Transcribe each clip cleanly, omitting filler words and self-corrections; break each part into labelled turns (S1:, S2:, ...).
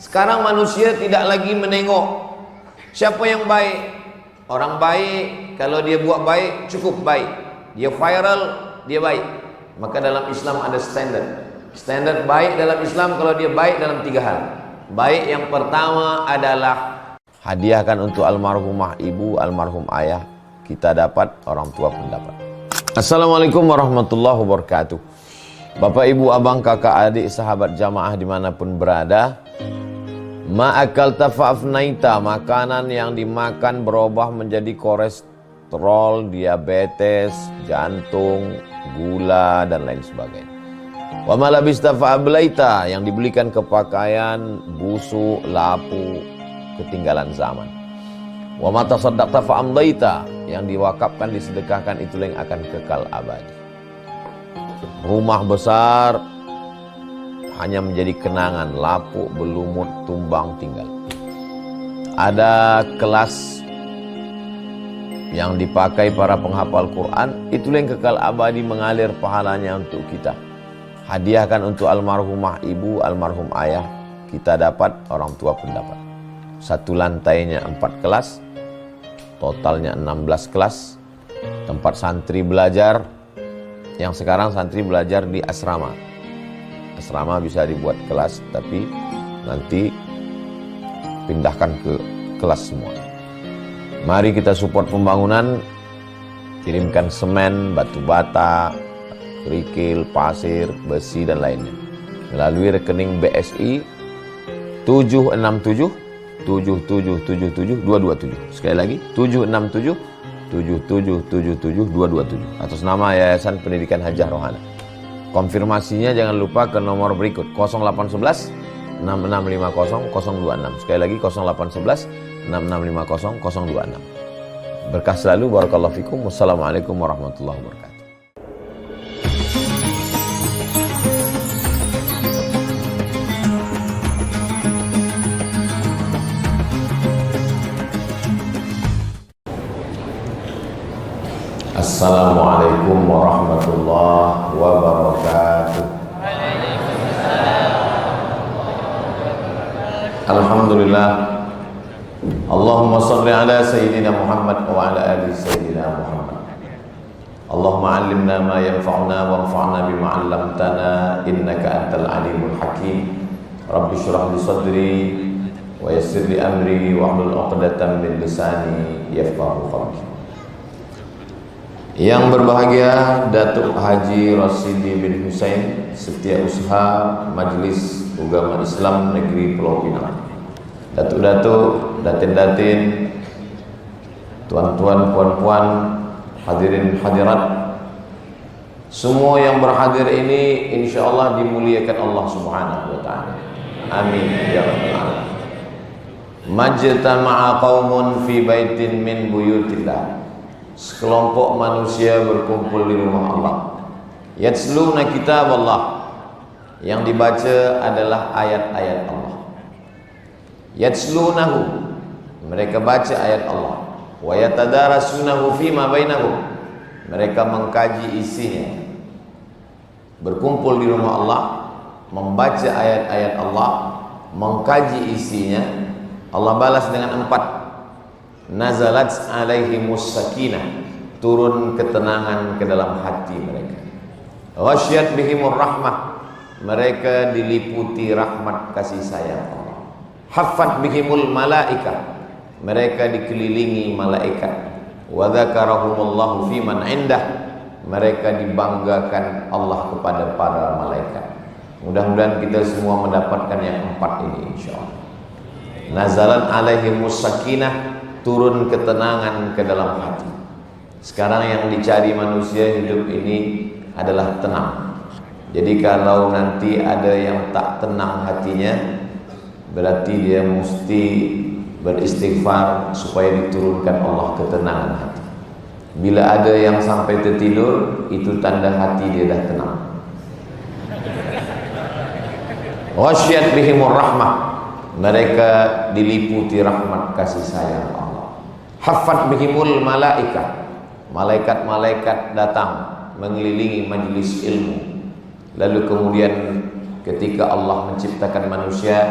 S1: Sekarang manusia tidak lagi menengok siapa yang baik. Orang baik, kalau dia buat baik, cukup baik. Dia viral, dia baik. Maka dalam Islam ada standar. Standar baik dalam Islam kalau dia baik dalam 3 hal. Baik yang pertama adalah hadiahkan untuk almarhumah ibu, almarhum ayah. Kita dapat, orang tua pun dapat. Assalamualaikum warahmatullahi wabarakatuh. Bapak, ibu, abang, kakak, adik, sahabat jamaah dimanapun berada, ma'akal tafa'afnaita, makanan yang dimakan berubah menjadi kolesterol, diabetes, jantung, gula, dan lain sebagainya. Wa malabista fa'ablaita, yang dibelikan ke pakaian, busuk, lapu, ketinggalan zaman. Wa mata saddaqta fa'amdaita, yang diwakafkan, disedekahkan, itulah yang akan kekal abadi. Rumah besar hanya menjadi kenangan, lapuk, berlumut, tumbang, tinggal. Ada kelas yang dipakai para penghafal Quran, itulah yang kekal abadi, mengalir pahalanya untuk kita. Hadiahkan untuk almarhumah ibu, almarhum ayah, kita dapat, orang tua pun dapat. Satu lantainya 4 kelas, totalnya 16 kelas, tempat santri belajar. Yang sekarang santri belajar di asrama. Asrama bisa dibuat kelas, tapi nanti pindahkan ke kelas semua. Mari kita support pembangunan, kirimkan semen, batu bata, kerikil, pasir, besi, dan lainnya melalui rekening BSI 767 7777 227. Sekali lagi 767 7777 227 atas nama Yayasan Pendidikan Hajah Rohana. Konfirmasinya jangan lupa ke nomor berikut 0811 6650 026. Sekali lagi 0811 6650 026. Berkah selalu, barakallahu fikum. Wassalamualaikum warahmatullahi wabarakatuh. Assalamualaikum warahmatullahi wabarakatuh. Alhamdulillah. Allahumma salli ala Sayyidina Muhammad wa ala ali Sayyidina Muhammad. Allahumma allimna ma yanfa'una wanfa'na bima 'allamtana innaka antal alimul hakim. Rabbi shrah li sadri wa yassir li amri wahlul 'uqdatam min lisani yafqahu qawli. Yang berbahagia Datuk Haji Rasidi bin Husain, Setiausaha Majelis Ugama Islam Negeri Pulau Pinang. Datuk-datuk, datin-datin, tuan-tuan, puan-puan, hadirin hadirat, semua yang berhadir ini insyaallah dimuliakan Allah Subhanahu wa taala. Amin ya rabbal alamin. Majtama'a qaumun fi baitin min buyutillah. Sekelompok manusia berkumpul di rumah Allah. Yatsluna kitab Allah, yang dibaca adalah ayat-ayat Allah. Yatslunahu, mereka baca ayat Allah. Wa yatadarasunahu fima bainahum, mereka mengkaji isinya. Berkumpul di rumah Allah, membaca ayat-ayat Allah, mengkaji isinya. Allah balas dengan 4. Nazalat alaihimus sakinah, turun ketenangan ke dalam hati mereka. Ghasyiyat bihimur rahmah, mereka diliputi rahmat kasih sayang Allah. Haffat bihimul malaikah, mereka dikelilingi malaikat. Wa dzakarahumullahu fiman indah, mereka dibanggakan Allah kepada para malaikat. Mudah-mudahan kita semua mendapatkan yang 4 ini insyaallah. Nazalat alaihimus sakinah, turun ketenangan ke dalam hati. Sekarang yang dicari manusia hidup ini adalah tenang. Jadi kalau nanti ada yang tak tenang hatinya, berarti dia mesti beristighfar supaya diturunkan Allah ketenangan hati. Bila ada yang sampai tertidur, itu tanda hati dia dah tenang. Ghasyiyat bihimur rahmah, mereka diliputi rahmat kasih sayang Allah. Haffat bihimul malaikah, malaikat-malaikat datang mengelilingi majlis ilmu. Lalu kemudian ketika Allah menciptakan manusia,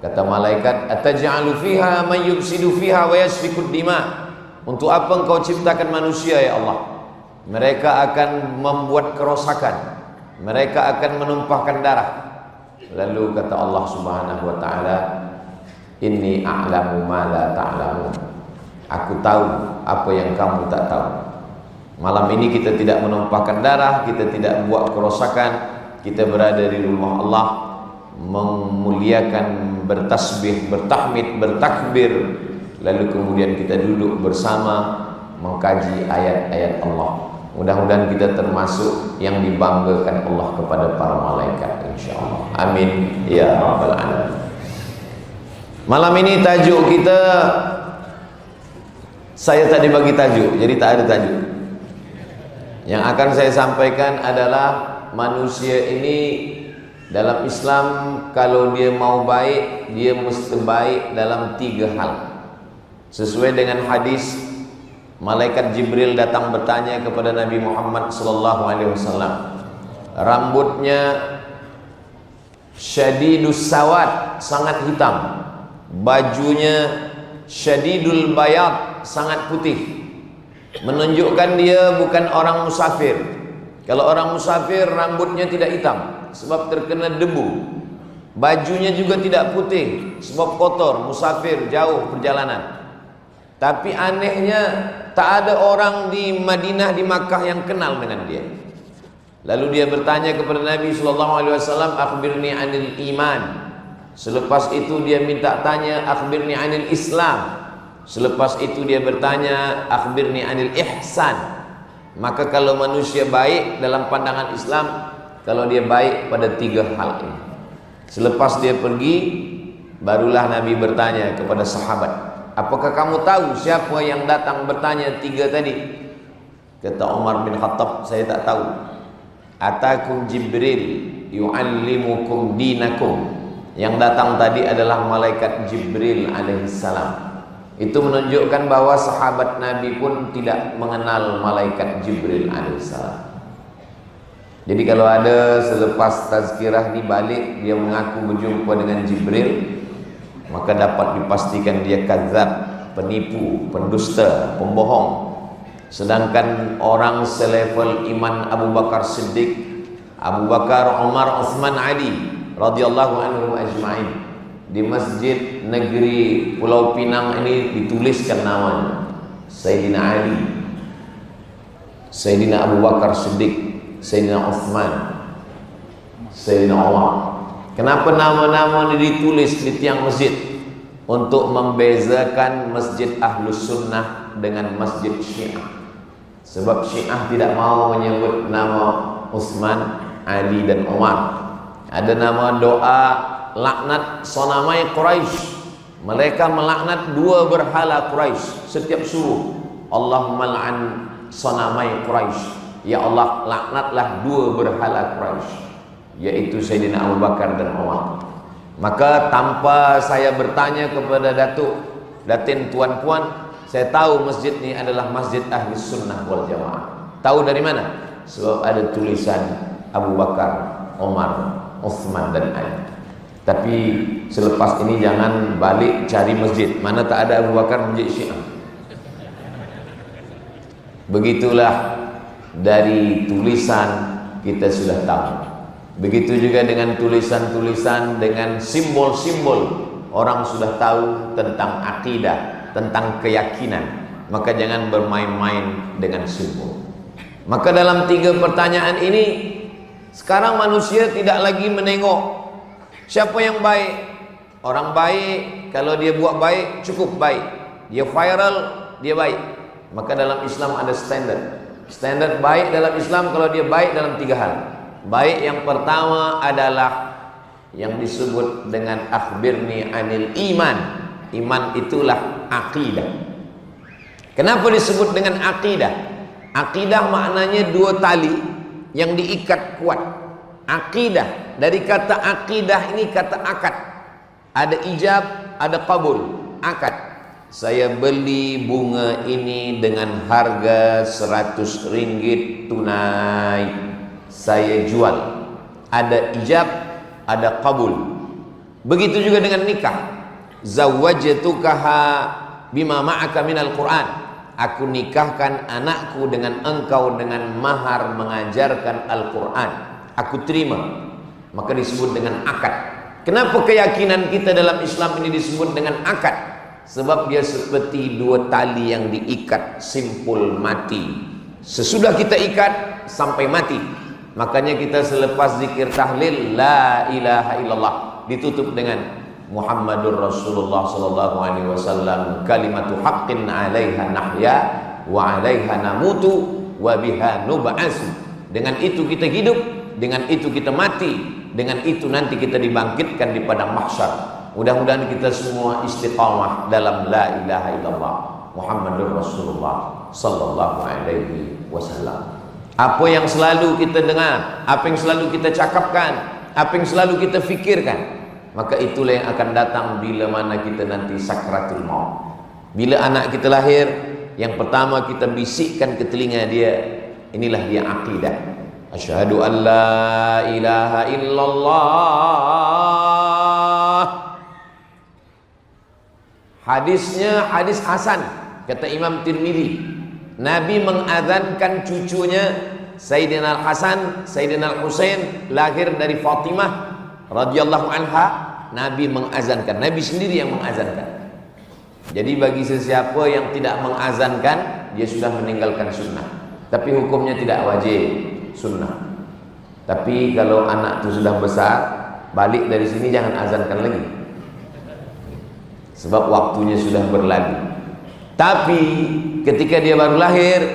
S1: Kata malaikat, ataj'alu fiha man yufsidu fiha wa yasfikud dima. Untuk apa engkau ciptakan manusia ya Allah? Mereka akan membuat kerosakan, mereka akan menumpahkan darah. Lalu kata Allah Subhanahu wa taala, inni a'lamu ma la ta'lamun. Aku tahu apa yang kamu tak tahu. Malam ini kita tidak menumpahkan darah, kita tidak buat kerosakan, kita berada di rumah Allah, memuliakan, bertasbih, bertahmid, bertakbir, lalu kemudian kita duduk bersama mengkaji ayat-ayat Allah. Mudah-mudahan kita termasuk yang dibanggakan Allah kepada para malaikat, insyaallah. Amin ya rabbal alamin. Malam ini tajuk kita, saya tadi bagi tajuk, jadi tak ada tajuk. Yang akan saya sampaikan adalah manusia ini dalam Islam, kalau dia mau baik, dia mesti baik dalam 3 hal. Sesuai dengan hadis, malaikat Jibril datang bertanya kepada Nabi Muhammad SAW. Rambutnya syadidus sawad, sangat hitam. Bajunya syadidul bayad, sangat putih. Menunjukkan dia bukan orang musafir. Kalau orang musafir rambutnya tidak hitam sebab terkena debu. Bajunya juga tidak putih sebab kotor, musafir jauh perjalanan. Tapi anehnya tak ada orang di Madinah, di Makkah yang kenal dengan dia. Lalu dia bertanya kepada Nabi SAW, akhbirni anil iman. Selepas itu dia minta tanya, akhbirni anil Islam. Selepas itu dia bertanya, akhbirni anil ihsan. Maka kalau manusia baik dalam pandangan Islam, kalau dia baik pada 3 hal ini. Selepas dia pergi, barulah Nabi bertanya kepada sahabat, apakah kamu tahu siapa yang datang bertanya 3 tadi? Kata Umar bin Khattab, saya tak tahu. Atakum Jibril yu'allimukum dinakum. Yang datang tadi adalah malaikat Jibril alaihissalam. Itu menunjukkan bahwa sahabat Nabi pun tidak mengenal malaikat Jibril alaihissalam. Jadi kalau ada selepas tazkirah dibalik dia mengaku berjumpa dengan Jibril, maka dapat dipastikan dia kadzab, penipu, pendusta, pembohong. Sedangkan orang selevel iman Abu Bakar Siddiq, Abu Bakar, Umar, Uthman, Ali radhiyallahu anhum ajma'in, di masjid negeri Pulau Pinang ini dituliskan namanya Sayyidina Ali, Sayyidina Abu Bakar Siddiq, Sayyidina Uthman, Sayyidina Umar. Kenapa nama-nama ini ditulis di tiang masjid? Untuk membezakan masjid Ahlus Sunnah dengan masjid Syiah. Sebab Syiah tidak mau menyebut nama Uthman, Ali dan Umar. Ada nama doa laknat sonamai Quraisy. Mereka melaknat 2 berhala Quraisy setiap subuh. Allahumma la'an sonamai Quraisy. Ya Allah, laknatlah 2 berhala Quraisy, yaitu Sayyidina Abu Bakar dan Umar. Maka tanpa saya bertanya kepada Datuk, Datin, tuan-puan, saya tahu masjid ini adalah masjid Ahli Sunnah wal Jamaah. Tahu dari mana? Sebab ada tulisan Abu Bakar, Umar, Uthman dan Ali. Tapi selepas ini jangan balik cari masjid mana tak ada Abu Bakar, masjid Syiah. Begitulah, dari tulisan kita sudah tahu. Begitu juga dengan tulisan-tulisan, dengan simbol-simbol, orang sudah tahu tentang akidah, tentang keyakinan. Maka jangan bermain-main dengan simbol. Maka dalam 3 pertanyaan ini, sekarang manusia tidak lagi menengok siapa yang baik. Orang baik, kalau dia buat baik, cukup baik. Dia viral, dia baik. Maka dalam Islam ada standar. Standar baik dalam Islam kalau dia baik dalam 3 hal. Baik yang pertama adalah yang disebut dengan akhbirni anil iman. Iman itulah akidah. Kenapa disebut dengan akidah? Akidah maknanya 2 tali yang diikat kuat. Akidah, dari kata akidah ini kata akad. Ada ijab, ada qabul. Akad. Saya beli bunga ini dengan harga 100 ringgit tunai. Saya jual. Ada ijab, ada qabul. Begitu juga dengan nikah. Zawwajtukaha bima ma'aka minal Qur'an. Aku nikahkan anakku dengan engkau dengan mahar mengajarkan Al-Quran. Aku terima. Maka disebut dengan akad. Kenapa keyakinan kita dalam Islam ini disebut dengan akad? Sebab dia seperti dua tali yang diikat, simpul mati. Sesudah kita ikat sampai mati. Makanya kita selepas zikir tahlil la ilaha illallah ditutup dengan Muhammadur Rasulullah sallallahu alaihi wasallam, kalimatu haqqin 'alaiha nahya wa 'alaiha namutu wa biha nub'atsu. Dengan itu kita hidup, dengan itu kita mati, dengan itu nanti kita dibangkitkan di padang mahsyar. Mudah-mudahan kita semua istiqamah dalam la ilaha illallah Muhammadur Rasulullah sallallahu alaihi wasallam. Apa yang selalu kita dengar, apa yang selalu kita cakapkan, apa yang selalu kita fikirkan, maka itulah yang akan datang bila mana kita nanti sakratul maut. Bila anak kita lahir, yang pertama kita bisikkan ke telinga dia, inilah dia akidah. Asyhadu an la ilaha illallah. Hadisnya hadis hasan, kata Imam Tirmidzi. Nabi mengazankan cucunya Sayyidina Al-Hasan, Sayyidina Al-Husain lahir dari Fatimah radhiyallahu anha. Nabi mengazankan, Nabi sendiri yang mengazankan. Jadi bagi sesiapa yang tidak mengazankan, dia sudah meninggalkan sunnah. Tapi hukumnya tidak wajib, sunnah. Tapi kalau anak itu sudah besar, balik dari sini jangan azankan lagi, sebab waktunya sudah berlalu. Tapi ketika dia baru lahir,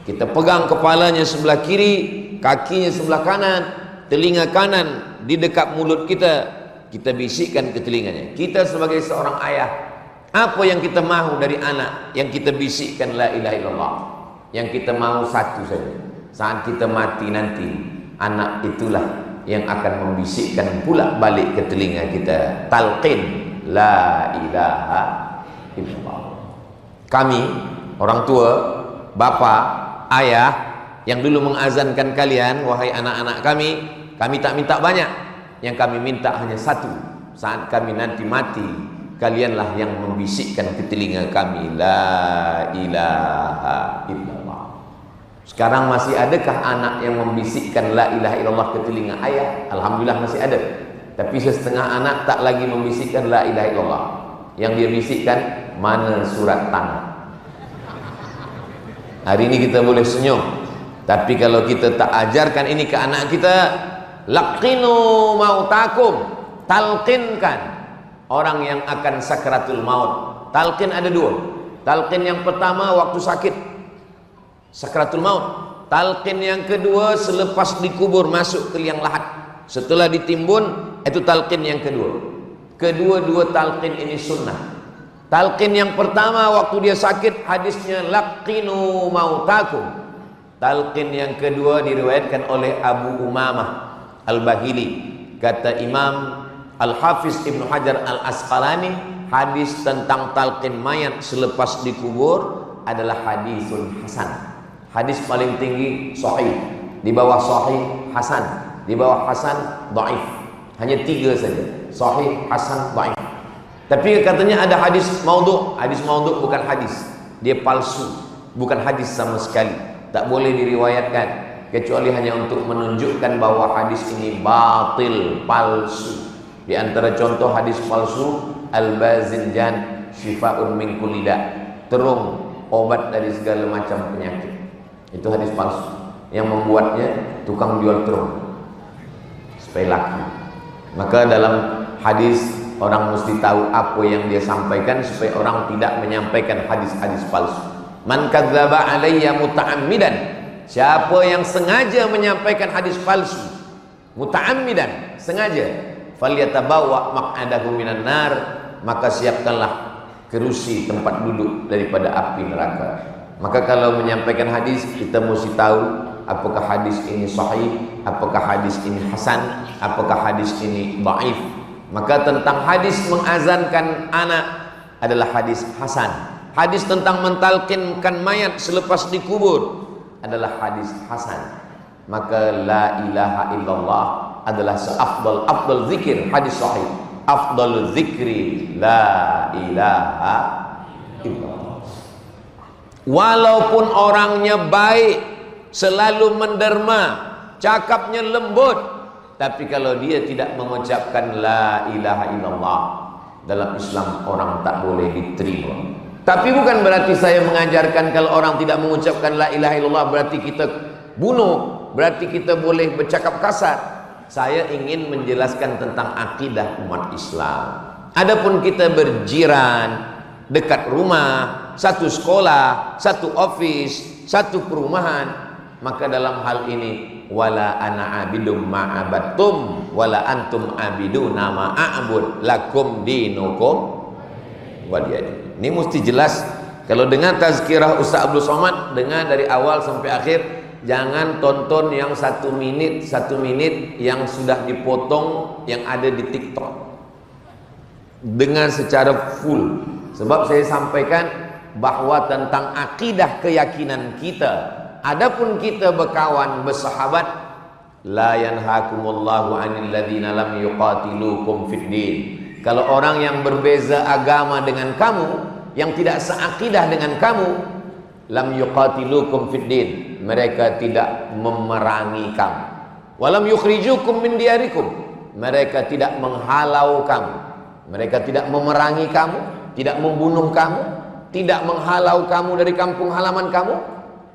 S1: kita pegang kepalanya sebelah kiri, kakinya sebelah kanan, telinga kanan di dekat mulut kita, kita bisikkan ke telinganya. Kita sebagai seorang ayah, apa yang kita mahu dari anak? Yang kita bisikkan la ilaha illallah. Yang kita mahu satu saja, saat kita mati nanti, anak itulah yang akan membisikkan pula balik ke telinga kita, talqin la ilaha illallah. Kami, orang tua, bapa, ayah yang dulu mengazankan kalian, wahai anak-anak kami tak minta banyak. Yang kami minta hanya satu. Saat kami nanti mati, kalianlah yang membisikkan ke telinga kami la ilaha illallah. Sekarang masih adakah anak yang membisikkan la ilaha illallah ke telinga ayah? Alhamdulillah masih ada. Tapi setengah anak tak lagi membisikkan la ilaha illallah. Yang dia bisikkan, mana surat tanah. Hari ini kita boleh senyum, tapi kalau kita tak ajarkan ini ke anak kita, laqinu mautakum, talqinkan orang yang akan sakratul maut. Talqin ada dua. Talqin yang pertama waktu sakit, sakratul maut. Talqin yang kedua selepas dikubur, masuk ke liang lahat, setelah ditimbun, itu talqin yang kedua. Kedua-dua talqin ini sunnah. Talqin yang pertama waktu dia sakit, hadisnya laqinu mautakum. Talqin yang kedua diriwayatkan oleh Abu Umamah Al-Bahili. Kata Imam Al-Hafiz Ibnu Hajar Al-Asqalani, hadis tentang talqin mayat selepas dikubur adalah hadisun hasan. Hadis paling tinggi sahih, di bawah sahih hasan, di bawah hasan dhaif. Hanya tiga saja, sahih, hasan, dhaif. Tapi katanya ada hadis maudhu'. Hadis maudhu' bukan hadis, dia palsu, bukan hadis sama sekali, tak boleh diriwayatkan kecuali hanya untuk menunjukkan bahwa hadis ini batil, palsu. Di antara contoh hadis palsu, al-bazinjan syifa'un min kulli da', terung obat dari segala macam penyakit. Itu hadis palsu yang membuatnya tukang jual terung supaya laku. Maka dalam hadis orang mesti tahu apa yang dia sampaikan supaya orang tidak menyampaikan hadis-hadis palsu. Man kadzdzaba alayya muta'ammidan, siapa yang sengaja menyampaikan hadis palsu, muta'ammidan, sengaja, falyatabawa maq'adahu minan nar, maka siapkanlah kerusi tempat duduk daripada api neraka. Maka kalau menyampaikan hadis, kita mesti tahu apakah hadis ini sahih, apakah hadis ini hasan, apakah hadis ini dhaif. Maka tentang hadis mengazankan anak adalah hadis hasan. Hadis tentang mentalkinkan mayat selepas dikubur adalah hadis hasan. Maka la ilaha illallah adalah seafdal zikir, hadis sahih. afdalul zikri la ilaha illallah. Walaupun orangnya baik, selalu menderma, cakapnya lembut, tapi kalau dia tidak mengucapkan la ilaha illallah, dalam Islam orang tak boleh diterima. Tapi bukan berarti saya mengajarkan kalau orang tidak mengucapkan la ilaha illallah berarti kita bunuh, berarti kita boleh bercakap kasar. Saya ingin menjelaskan tentang akidah umat Islam. Adapun kita berjiran, dekat rumah, satu sekolah, satu office, satu perumahan, maka dalam hal ini wala ana abidum ma'abattum wala antum abiduna ma'abud lakum dinukum waliyadin. Ini mesti jelas. Kalau dengar tazkirah Ustaz Abdul Somad, dengar dari awal sampai akhir. Jangan tonton yang 1 menit yang sudah dipotong yang ada di TikTok. Dengar secara full. Sebab saya sampaikan bahwa tentang akidah keyakinan kita, adapun kita berkawan, bersahabat, la yanhakumullahu 'anil ladzina lam yuqatilukum fid din. Kalau orang yang berbeza agama dengan kamu, yang tidak seakidah dengan kamu, lam yuqatilukum fid din, mereka tidak memerangi kamu. Walam yukhrijukum min diyarikum, mereka tidak menghalau kamu. Mereka tidak memerangi kamu, tidak membunuh kamu, tidak menghalau kamu dari kampung halaman kamu.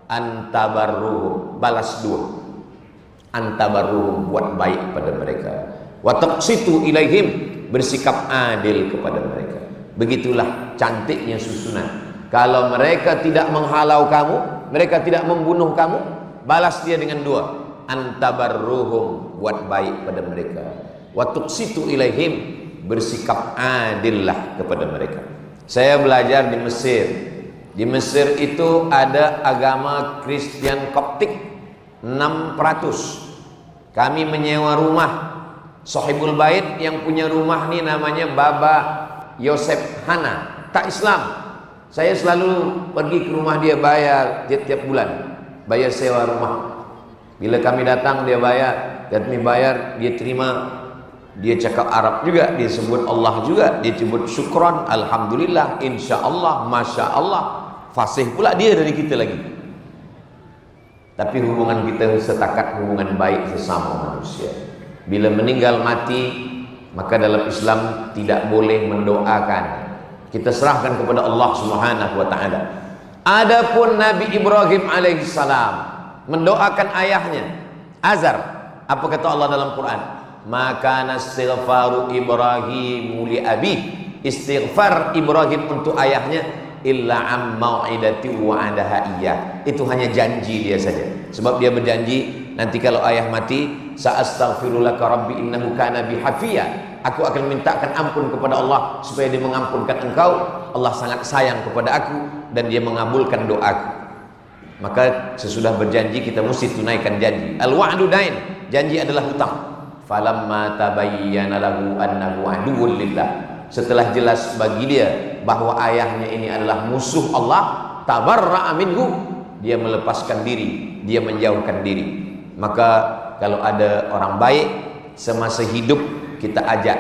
S1: Antabarruhum, balas 2. Antabarruhum, buat baik pada mereka. Wa taqsitu ilaihim, bersikap adil kepada mereka. Begitulah cantiknya susunan. Kalau mereka tidak menghalau kamu, mereka tidak membunuh kamu, balas dia dengan 2. Antabarruhum, buat baik pada mereka. Wa tuqsitu ilaihim, bersikap adillah kepada mereka. Saya belajar di Mesir. Di Mesir itu ada agama Kristen Koptik 600. Kami menyewa rumah. Sahibul Bait yang punya rumah ini namanya Baba Yosef Hana, tak Islam. Saya selalu pergi ke rumah dia, bayar tiap bulan, bayar sewa rumah. Bila kami datang dia bayar, kami bayar, dia terima. Dia cakap Arab juga, dia sebut Allah juga, dia sebut syukran, alhamdulillah, insya Allah, masya Allah. Fasih pula dia dari kita lagi. Tapi hubungan kita setakat hubungan baik sesama manusia. Bila meninggal mati, maka dalam Islam tidak boleh mendoakan. Kita serahkan kepada Allah Subhanahu wa taala. Adapun Nabi Ibrahim alaihissalam mendoakan ayahnya Azar, apa kata Allah dalam Quran? Maka istighfaru Ibrahim li abi, istighfar Ibrahim untuk ayahnya illa am mau'idati wa'adaha iya, itu hanya janji dia saja. Sebab dia berjanji nanti kalau ayah mati, sa'astaghfirulaka rabbi innahu kana bi hafiya, aku akan mintakan ampun kepada Allah supaya dia mengampunkan engkau. Allah sangat sayang kepada aku dan dia mengabulkan doaku. Maka sesudah berjanji kita mesti tunaikan janji. Al-wa'du dain, janji adalah hutang. Falamma tabayyana lahu annahu aduwwun lillah, setelah jelas bagi dia bahwa ayahnya ini adalah musuh Allah, tabarra'a minhu, dia melepaskan diri, dia menjauhkan diri. Maka kalau ada orang baik semasa hidup kita ajak,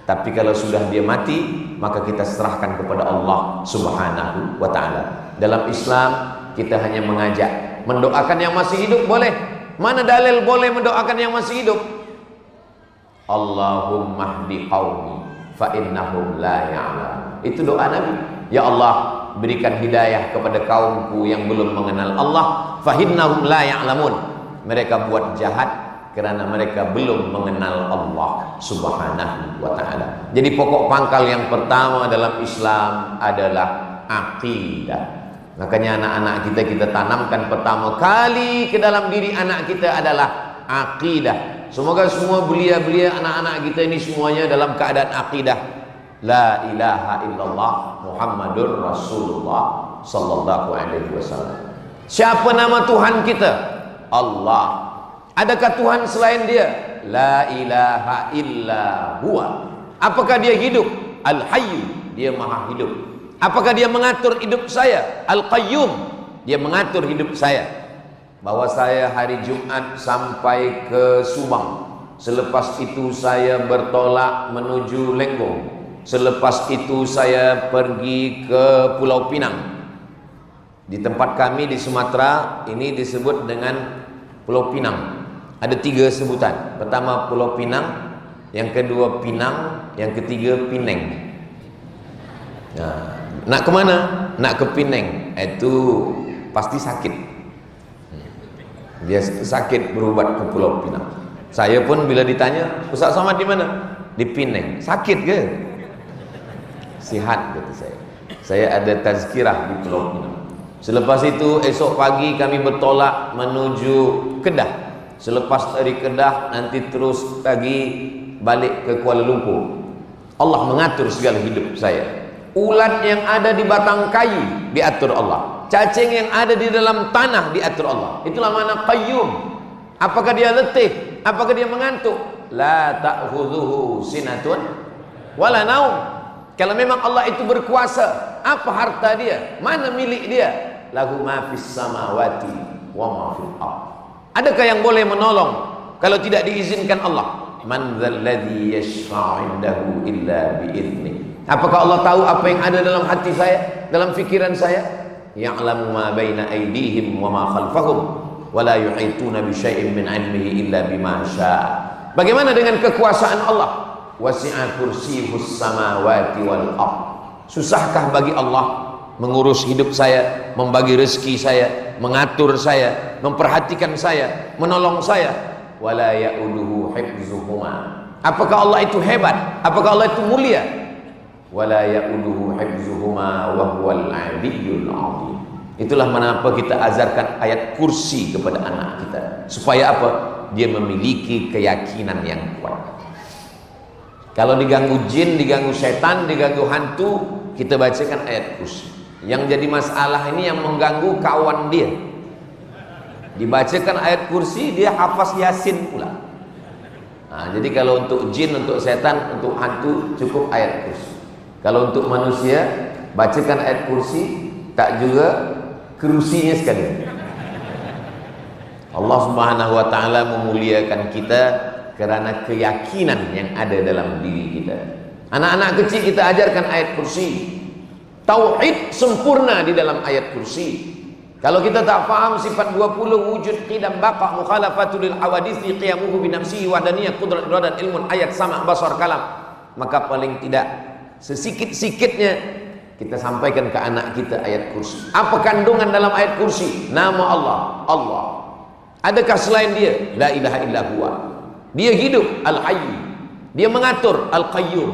S1: tapi kalau sudah dia mati maka kita serahkan kepada Allah Subhanahu wa ta'ala. Dalam Islam kita hanya mengajak, mendoakan yang masih hidup boleh. Mana dalil boleh mendoakan yang masih hidup? Allahumma hdi qaumi fa innahum la ya'lamun. Itu doa Nabi. Ya Allah, berikan hidayah kepada kaumku yang belum mengenal Allah, fa innahum la ya'lamun. Mereka buat jahat kerana mereka belum mengenal Allah Subhanahu wa ta'ala. Jadi pokok pangkal yang pertama dalam Islam adalah akidah. Makanya anak-anak kita tanamkan pertama kali ke dalam diri anak kita adalah akidah. Semoga semua belia-belia anak-anak kita ini semuanya dalam keadaan akidah. La ilaha illallah Muhammadur Rasulullah sallallahu alaihi wasallam. Siapa nama Tuhan kita? Allah. Adakah Tuhan selain dia? La ilaha illa huwa. Apakah dia hidup? Al-Hayyu, dia maha hidup. Apakah dia mengatur hidup saya? Al-Qayyum, dia mengatur hidup saya. Bahwa saya hari Jumat sampai ke Subang, Selepas itu saya bertolak menuju Lenggong. Selepas itu saya pergi ke Pulau Pinang. Di tempat kami di Sumatera ini disebut dengan Pulau Pinang. Ada 3 sebutan. Pertama Pulau Pinang, yang kedua Pinang, yang ketiga Pineng. Nah, nak ke mana? Nak ke Pineng. Itu pasti sakit. Dia sakit berobat ke Pulau Pinang. Saya pun bila ditanya, Ustaz Somad di mana? Di Pineng. Sakit ke? Sihat, kata saya. Saya ada tazkirah di Pulau Pinang. Selepas itu esok pagi kami bertolak menuju Kedah. Selepas dari Kedah nanti terus lagi balik ke Kuala Lumpur. Allah mengatur segala hidup saya. Ulat yang ada di batang kayu diatur Allah. Cacing yang ada di dalam tanah diatur Allah. Itulah makna qayyum. Apakah dia letih? Apakah dia mengantuk? La ta'khudhuhu sinatun wala naum. Kalau memang Allah itu berkuasa, apa harta dia? Mana milik dia? Lahu ma fis samawati wa ma fil ardh. Adakah yang boleh menolong kalau tidak diizinkan Allah? Man dzalladzi yashfa'u 'indahu illa bi'idznih. Apakah Allah tahu apa yang ada dalam hati saya, dalam fikiran saya? Ya'lamu ma baina aydihim wa ma khalfahum wa la yuhituna bi syai'in min 'ilmihi illa bima syaa. Bagaimana dengan kekuasaan Allah? Wasi'a kursiyyuhus samawati wal ardh. Susahkah bagi Allah mengurus hidup saya, membagi rezeki saya, mengatur saya, memperhatikan saya, menolong saya? Wala ya'uduhu hifzuhuma. Apakah Allah itu hebat? Apakah Allah itu mulia? Wala ya'uduhu hifzuhuma wa huwal 'aliyyul 'azim. Itulah mengapa kita ajarkan ayat kursi kepada anak kita, supaya apa? Dia memiliki keyakinan yang kuat. Kalau diganggu jin, diganggu setan, diganggu hantu, kita bacakan ayat kursi. Yang jadi masalah ini yang mengganggu kawan dia. Dibacakan ayat kursi, dia hafaz Yasin pula. Nah, jadi kalau untuk jin, untuk setan, untuk hantu cukup ayat kursi. Kalau untuk manusia, bacakan ayat kursi, tak juga kerusinya sekalian. Allah Subhanahu wa taala memuliakan kita karena keyakinan yang ada dalam diri kita. Anak-anak kecil kita ajarkan ayat kursi. Tauhid sempurna di dalam ayat kursi. Kalau kita tak faham sifat 20 wujud qidam baqa mukhalafatul lil hawadisi qiyamuhu bi nafsihi wahdaniyah qudrat iradat ilmun ayat sama basar kalam, maka paling tidak sesikit-sikitnya kita sampaikan ke anak kita ayat kursi. Apa kandungan dalam ayat kursi? Nama Allah, Allah. Adakah selain dia? La ilaha illa huwa. Dia hidup, Al-Hayy. Dia mengatur, Al-Qayyum.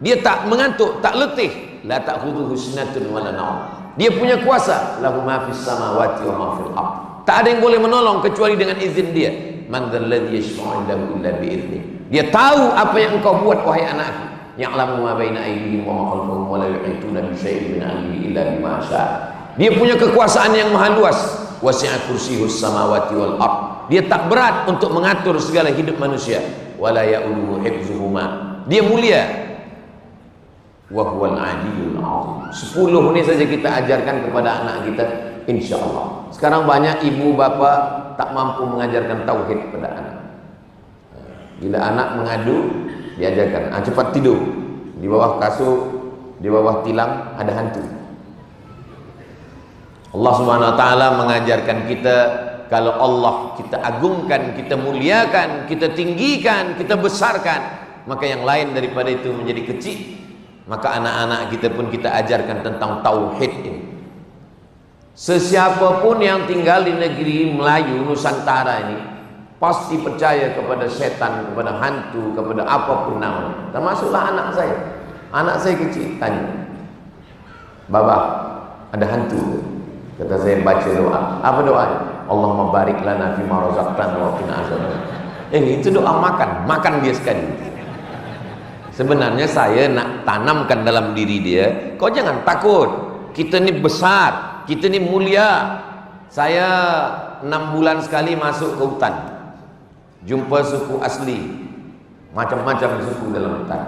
S1: Dia tak mengantuk, tak letih. La ta'khudhuhu sinatun wala naum. Dia punya kuasa, lahu ma fis samawati wa ma fil ardh. Tak ada yang boleh menolong kecuali dengan izin dia. Man dzalladzi yashfa'u 'indahu illa bi'idznih. Dia tahu apa yang engkau buat wahai anakku. Ya'lamu ma baina aydihim wa ma khalfahum wa la yuhituna bi syai'in min 'ilmihi illa bima syaa. Dia punya kekuasaan yang maha luas. Wasi'a kursiyyuhus samawati wal ardh. Dia tak berat untuk mengatur segala hidup manusia. Wala ya'uduhu hifzuhuma. Dia mulia. Wa huwal 'aliyyul 'azim. 10 ini saja kita ajarkan kepada anak kita, insyaallah. Sekarang banyak ibu bapa tak mampu mengajarkan tauhid kepada anak. Bila anak mengadu, diajarkan, cepat tidur. Di bawah kasur, di bawah tilam ada hantu. Allah Subhanahu wa taala mengajarkan kita, kalau Allah kita agungkan, kita muliakan, kita tinggikan, kita besarkan, maka yang lain daripada itu menjadi kecil. Maka anak-anak kita pun kita ajarkan tentang tauhid ini. Sesiapapun yang tinggal di negeri Melayu Nusantara ini pasti percaya kepada setan, kepada hantu, kepada apapun namanya. Termasuklah anak saya. Anak saya kecil tanya, "Baba, ada hantu?" Kata saya, baca doa. Apa doanya? Allahumma barik lana fima razaqtana wa qina azaban. Itu doa makan dia sekali. Sebenarnya saya nak tanamkan dalam diri dia, kau jangan takut. Kita ni besar, kita ni mulia. Saya 6 bulan sekali masuk ke hutan, jumpa suku asli, macam-macam suku dalam hutan.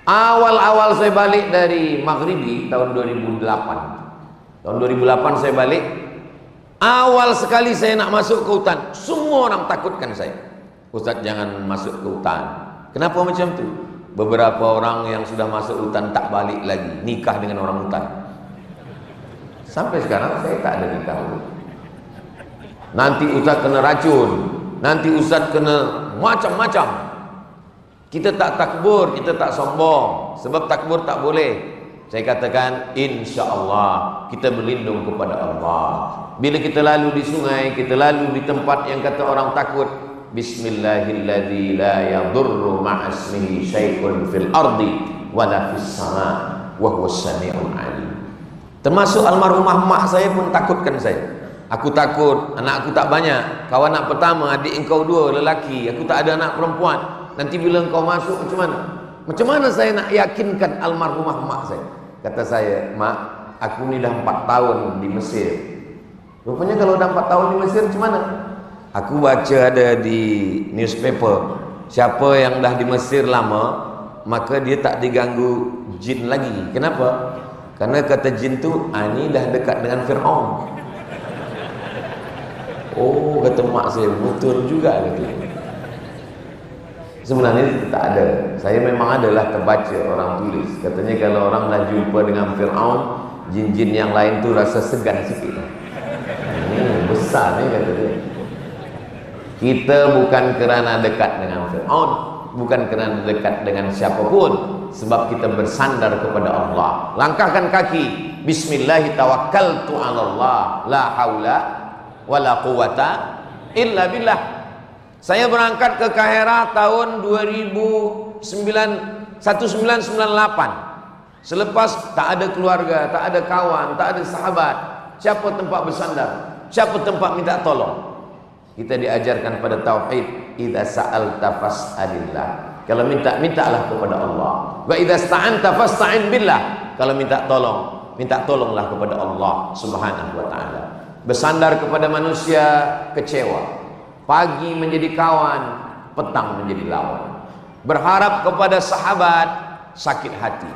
S1: Awal-awal saya balik dari Maghribi tahun 2008. Tahun 2008 saya balik. Awal sekali saya nak masuk ke hutan, semua orang takutkan saya. Ustaz jangan masuk ke hutan. Kenapa macam tu? Beberapa orang yang sudah masuk hutan tak balik lagi, nikah dengan orang hutan. Sampai sekarang saya tak ada nikah. Nanti Ustaz kena racun, nanti Ustaz kena macam-macam. Kita tak takbur, kita tak sombong. Sebab takbur tak boleh. Saya katakan insya Allah kita berlindung kepada Allah. Bila kita lalu di sungai, kita lalu di tempat yang kata orang takut, Bismillahilladzi la yadurru ma'asmihi syai'un fil ardi wala fis sama' wa huwas sami'ul alim. Termasuk almarhumah mak saya pun takutkan saya. Aku takut, anak aku tak banyak. Kau anak pertama, adik engkau 2 lelaki, aku tak ada anak perempuan. Nanti bila engkau masuk macam mana? Macam mana saya nak yakinkan almarhumah mak saya? Kata saya, mak, aku ni dah 4 tahun di Mesir. Rupanya kalau dah 4 tahun di Mesir macam mana? Aku baca ada di newspaper, siapa yang dah di Mesir lama, maka dia tak diganggu jin lagi. Kenapa? Karena kata jin tu, ni dah dekat dengan Fir'aun. Oh, kata mak saya, betul juga kata. Sebenarnya tak ada. Saya memang adalah terbaca orang tulis. Katanya kalau orang dah jumpa dengan Fir'aun, jin-jin yang lain tu rasa segan sikit. Ini besar ni kata dia. Kita bukan kerana dekat dengan Fir'aun, bukan kerana dekat dengan siapapun, sebab kita bersandar kepada Allah. Langkahkan kaki, Bismillahi tawakkaltu 'ala Allah, la haula wala quwata illa billah. Saya berangkat ke Kahira tahun 1998. Selepas tak ada keluarga, tak ada kawan, tak ada sahabat, siapa tempat bersandar, siapa tempat minta tolong? Kita diajarkan pada tauhid, idza sa'alta fas'alillah. Kalau minta, mintalah kepada Allah. Wa idza sta'anta fasta'in billah. Kalau minta tolong, minta tolonglah kepada Allah Subhanahu wa taala. Bersandar kepada manusia, kecewa. Pagi menjadi kawan, petang menjadi lawan. Berharap kepada sahabat, sakit hati.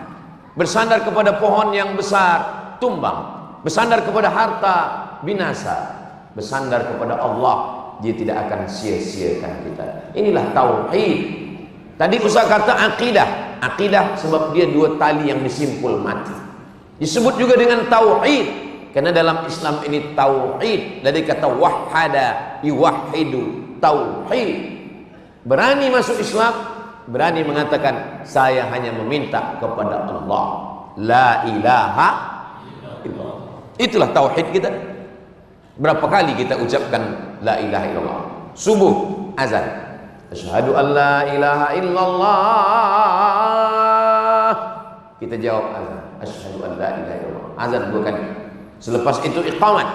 S1: Bersandar kepada pohon yang besar, tumbang. Bersandar kepada harta, binasa. Bersandar kepada Allah, dia tidak akan sia-siakan kita. Inilah tauhid. Tadi Ustaz kata akidah. Akidah sebab dia 2 tali yang disimpul mati. Disebut juga dengan tauhid. Karena dalam Islam ini tauhid dari kata wahada, yuwahidu, tauhid. Berani masuk Islam, berani mengatakan saya hanya meminta kepada Allah, la ilaha illallah. Itulah tauhid kita. Berapa kali kita ucapkan la ilaha illallah? Subuh azan, asyhadu an la ilaha illallah. Kita jawab azan, asyhadu an la ilaha illallah. Azan 2 kali. Selepas itu iqamat,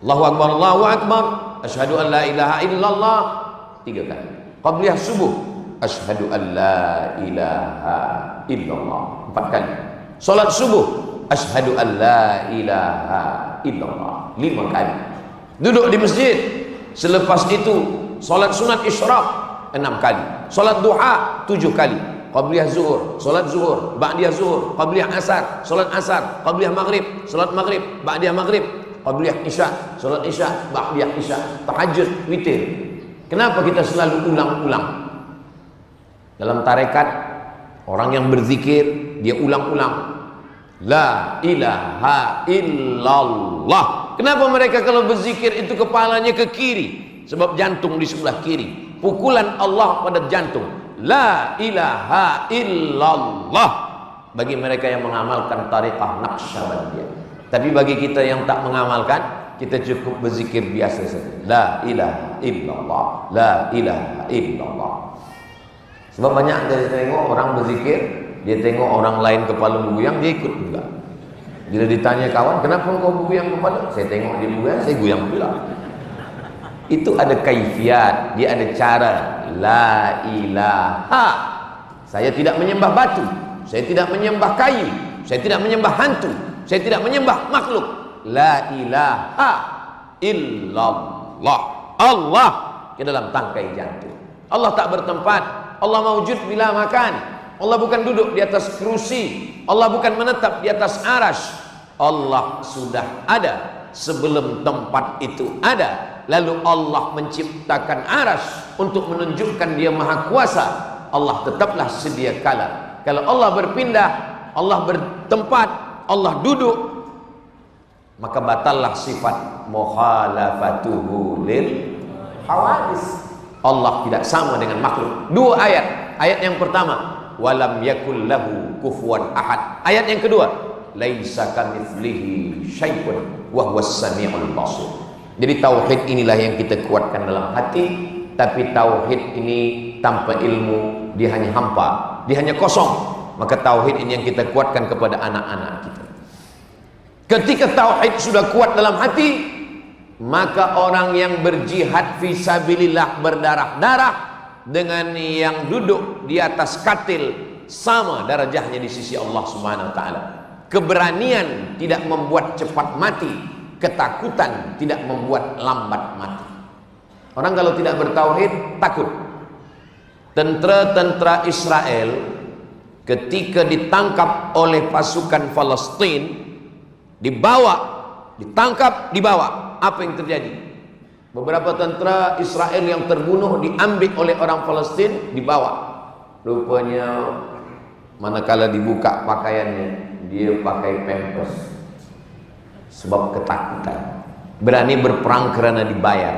S1: Allahu akbar, Allahu akbar, asyhadu an la ilaha illallah 3 kali. Qabliyah subuh, asyhadu an la ilaha illallah 4 kali. Salat subuh, asyhadu an la ilaha illallah 5 kali. Duduk di masjid, selepas itu salat sunat isyraq 6 kali. Salat duha 7 kali. Qabliyah zuhur, salat zuhur, ba'diyah zuhur, qabliyah asar, salat asar, qabliyah maghrib, salat maghrib, ba'diyah maghrib, qabliyah isya, salat isya, ba'diyah isya, tahajud, witir. Kenapa kita selalu ulang-ulang? Dalam tarekat, orang yang berzikir, dia ulang-ulang. La ilaha illallah. Kenapa mereka kalau berzikir itu kepalanya ke kiri? Sebab jantung di sebelah kiri. Pukulan Allah pada jantung. La ilaha illallah bagi mereka yang mengamalkan tariqah Naqsyabandiyah. Tapi bagi kita yang tak mengamalkan, kita cukup berzikir biasa saja. La ilaha illallah, la ilaha illallah. Sebab banyak dari tengok orang berzikir, dia tengok orang lain kepala bergoyang, dia ikut juga. Bila ditanya kawan, kenapa kau bergoyang kepala? Saya tengok dia bergoyang, saya goyang pula. Itu ada kaifiat, dia ada cara. La ilaha. Saya tidak menyembah batu, saya tidak menyembah kayu, saya tidak menyembah hantu, saya tidak menyembah makhluk. La ilaha illallah. Allah ke dalam tangkai jantung. Allah tak bertempat. Allah mawjud bila makan. Allah bukan duduk di atas kerusi. Allah bukan menetap di atas arasy. Allah sudah ada sebelum tempat itu ada. lalu Allah menciptakan aras untuk menunjukkan dia maha kuasa, Allah tetaplah sedia kala. Kalau Allah berpindah, Allah bertempat, Allah duduk, maka batallah sifat mukhalafatuhu lil hawadis. Allah tidak sama dengan makhluk. Dua ayat. Ayat yang pertama, walam yakul lahu kufuwan ahad. Ayat yang kedua, laisa kamitslihi syai'un wa huwas samiul basir. Jadi tauhid inilah yang kita kuatkan dalam hati, tapi tauhid ini tanpa ilmu dia hanya hampa, dia hanya kosong. Maka tauhid ini yang kita kuatkan kepada anak-anak kita. Ketika tauhid sudah kuat dalam hati, maka orang yang berjihad fisabilillah berdarah-darah dengan yang duduk di atas katil sama darajahnya di sisi Allah Subhanahu wa taala. Keberanian tidak membuat cepat mati, ketakutan tidak membuat lambat mati. Orang kalau tidak bertauhid takut. Tentara Israel ketika ditangkap oleh pasukan Palestina, ditangkap, dibawa, apa yang terjadi? Beberapa tentara Israel yang terbunuh diambil oleh orang Palestina, dibawa. Rupanya manakala dibuka pakaiannya, dia pakai pampers sebab ketakutan. Berani berperang karena dibayar.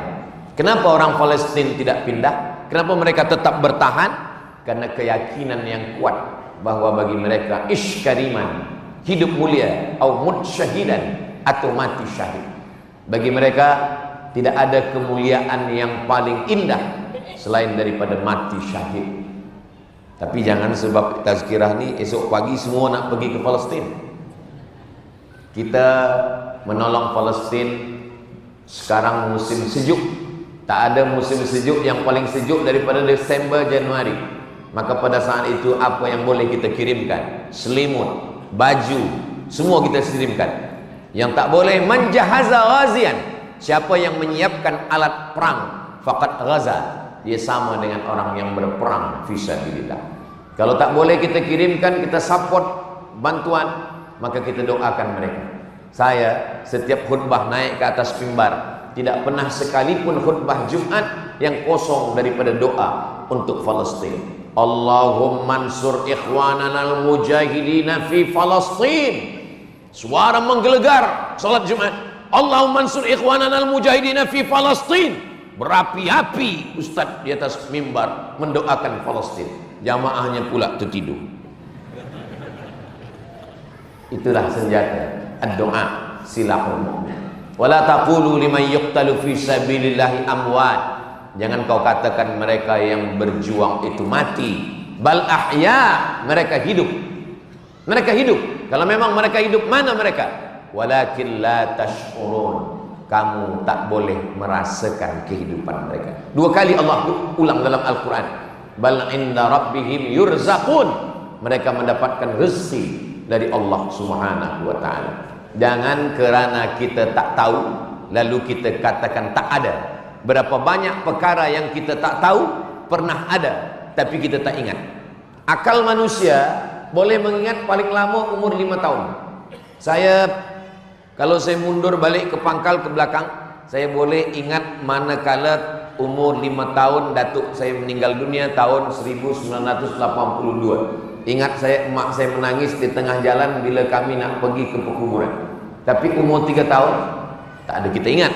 S1: Kenapa orang Palestina tidak pindah? Kenapa mereka tetap bertahan? Karena keyakinan yang kuat bahwa bagi mereka iskariman, hidup mulia, atau mut syahidan, atau mati syahid. Bagi mereka tidak ada kemuliaan yang paling indah selain daripada mati syahid. Tapi jangan sebab tazkirah ni esok pagi semua nak pergi ke Palestin. Kita menolong Palestin sekarang musim sejuk. Tak ada musim sejuk yang paling sejuk daripada Desember, Januari. Maka pada saat itu apa yang boleh kita kirimkan? Selimut, baju, semua kita kirimkan. Yang tak boleh, manjahaza ghazian, siapa yang menyiapkan alat perang, faqad ghaza, dia sama dengan orang yang berperang fisabilillah. Kalau tak boleh kita kirimkan, kita support bantuan, maka kita doakan mereka. Saya setiap khutbah naik ke atas mimbar, tidak pernah sekalipun khutbah Jumat yang kosong daripada doa untuk Palestin. Allahumma ansur ikhwanana al-mujahidina fi Palestin. Suara menggelegar salat Jumat. Allahumma ansur ikhwanana al-mujahidina fi Palestin. Berapi-api ustaz di atas mimbar mendoakan Palestin. Jamaahnya pula tertidur. Itulah senjata ad-doa, silahul mu'min. Wala taqulu liman yuqtalu fi sabilillahi amwat. Jangan kau katakan mereka yang berjuang itu mati. Bal ahya, mereka hidup. Mereka hidup. Kalau memang mereka hidup, mana mereka? Walakin la tash'urun. Kamu tak boleh merasakan kehidupan mereka. Dua kali Allah ulang dalam Al-Quran. Bal inda rabbihim yurzaqun. Mereka mendapatkan rezeki dari Allah Subhanahu wa ta'ala. Jangan kerana kita tak tahu lalu kita katakan tak ada. Berapa banyak perkara yang kita tak tahu pernah ada tapi kita tak ingat. Akal manusia boleh mengingat paling lama umur 5 tahun. Kalau saya mundur balik ke pangkal ke belakang, saya boleh ingat manakala umur 5 tahun datuk saya meninggal dunia tahun 1982. Ingat saya, emak saya menangis di tengah jalan bila kami nak pergi ke pekuburan. Tapi umur 3 tahun tak ada kita ingat.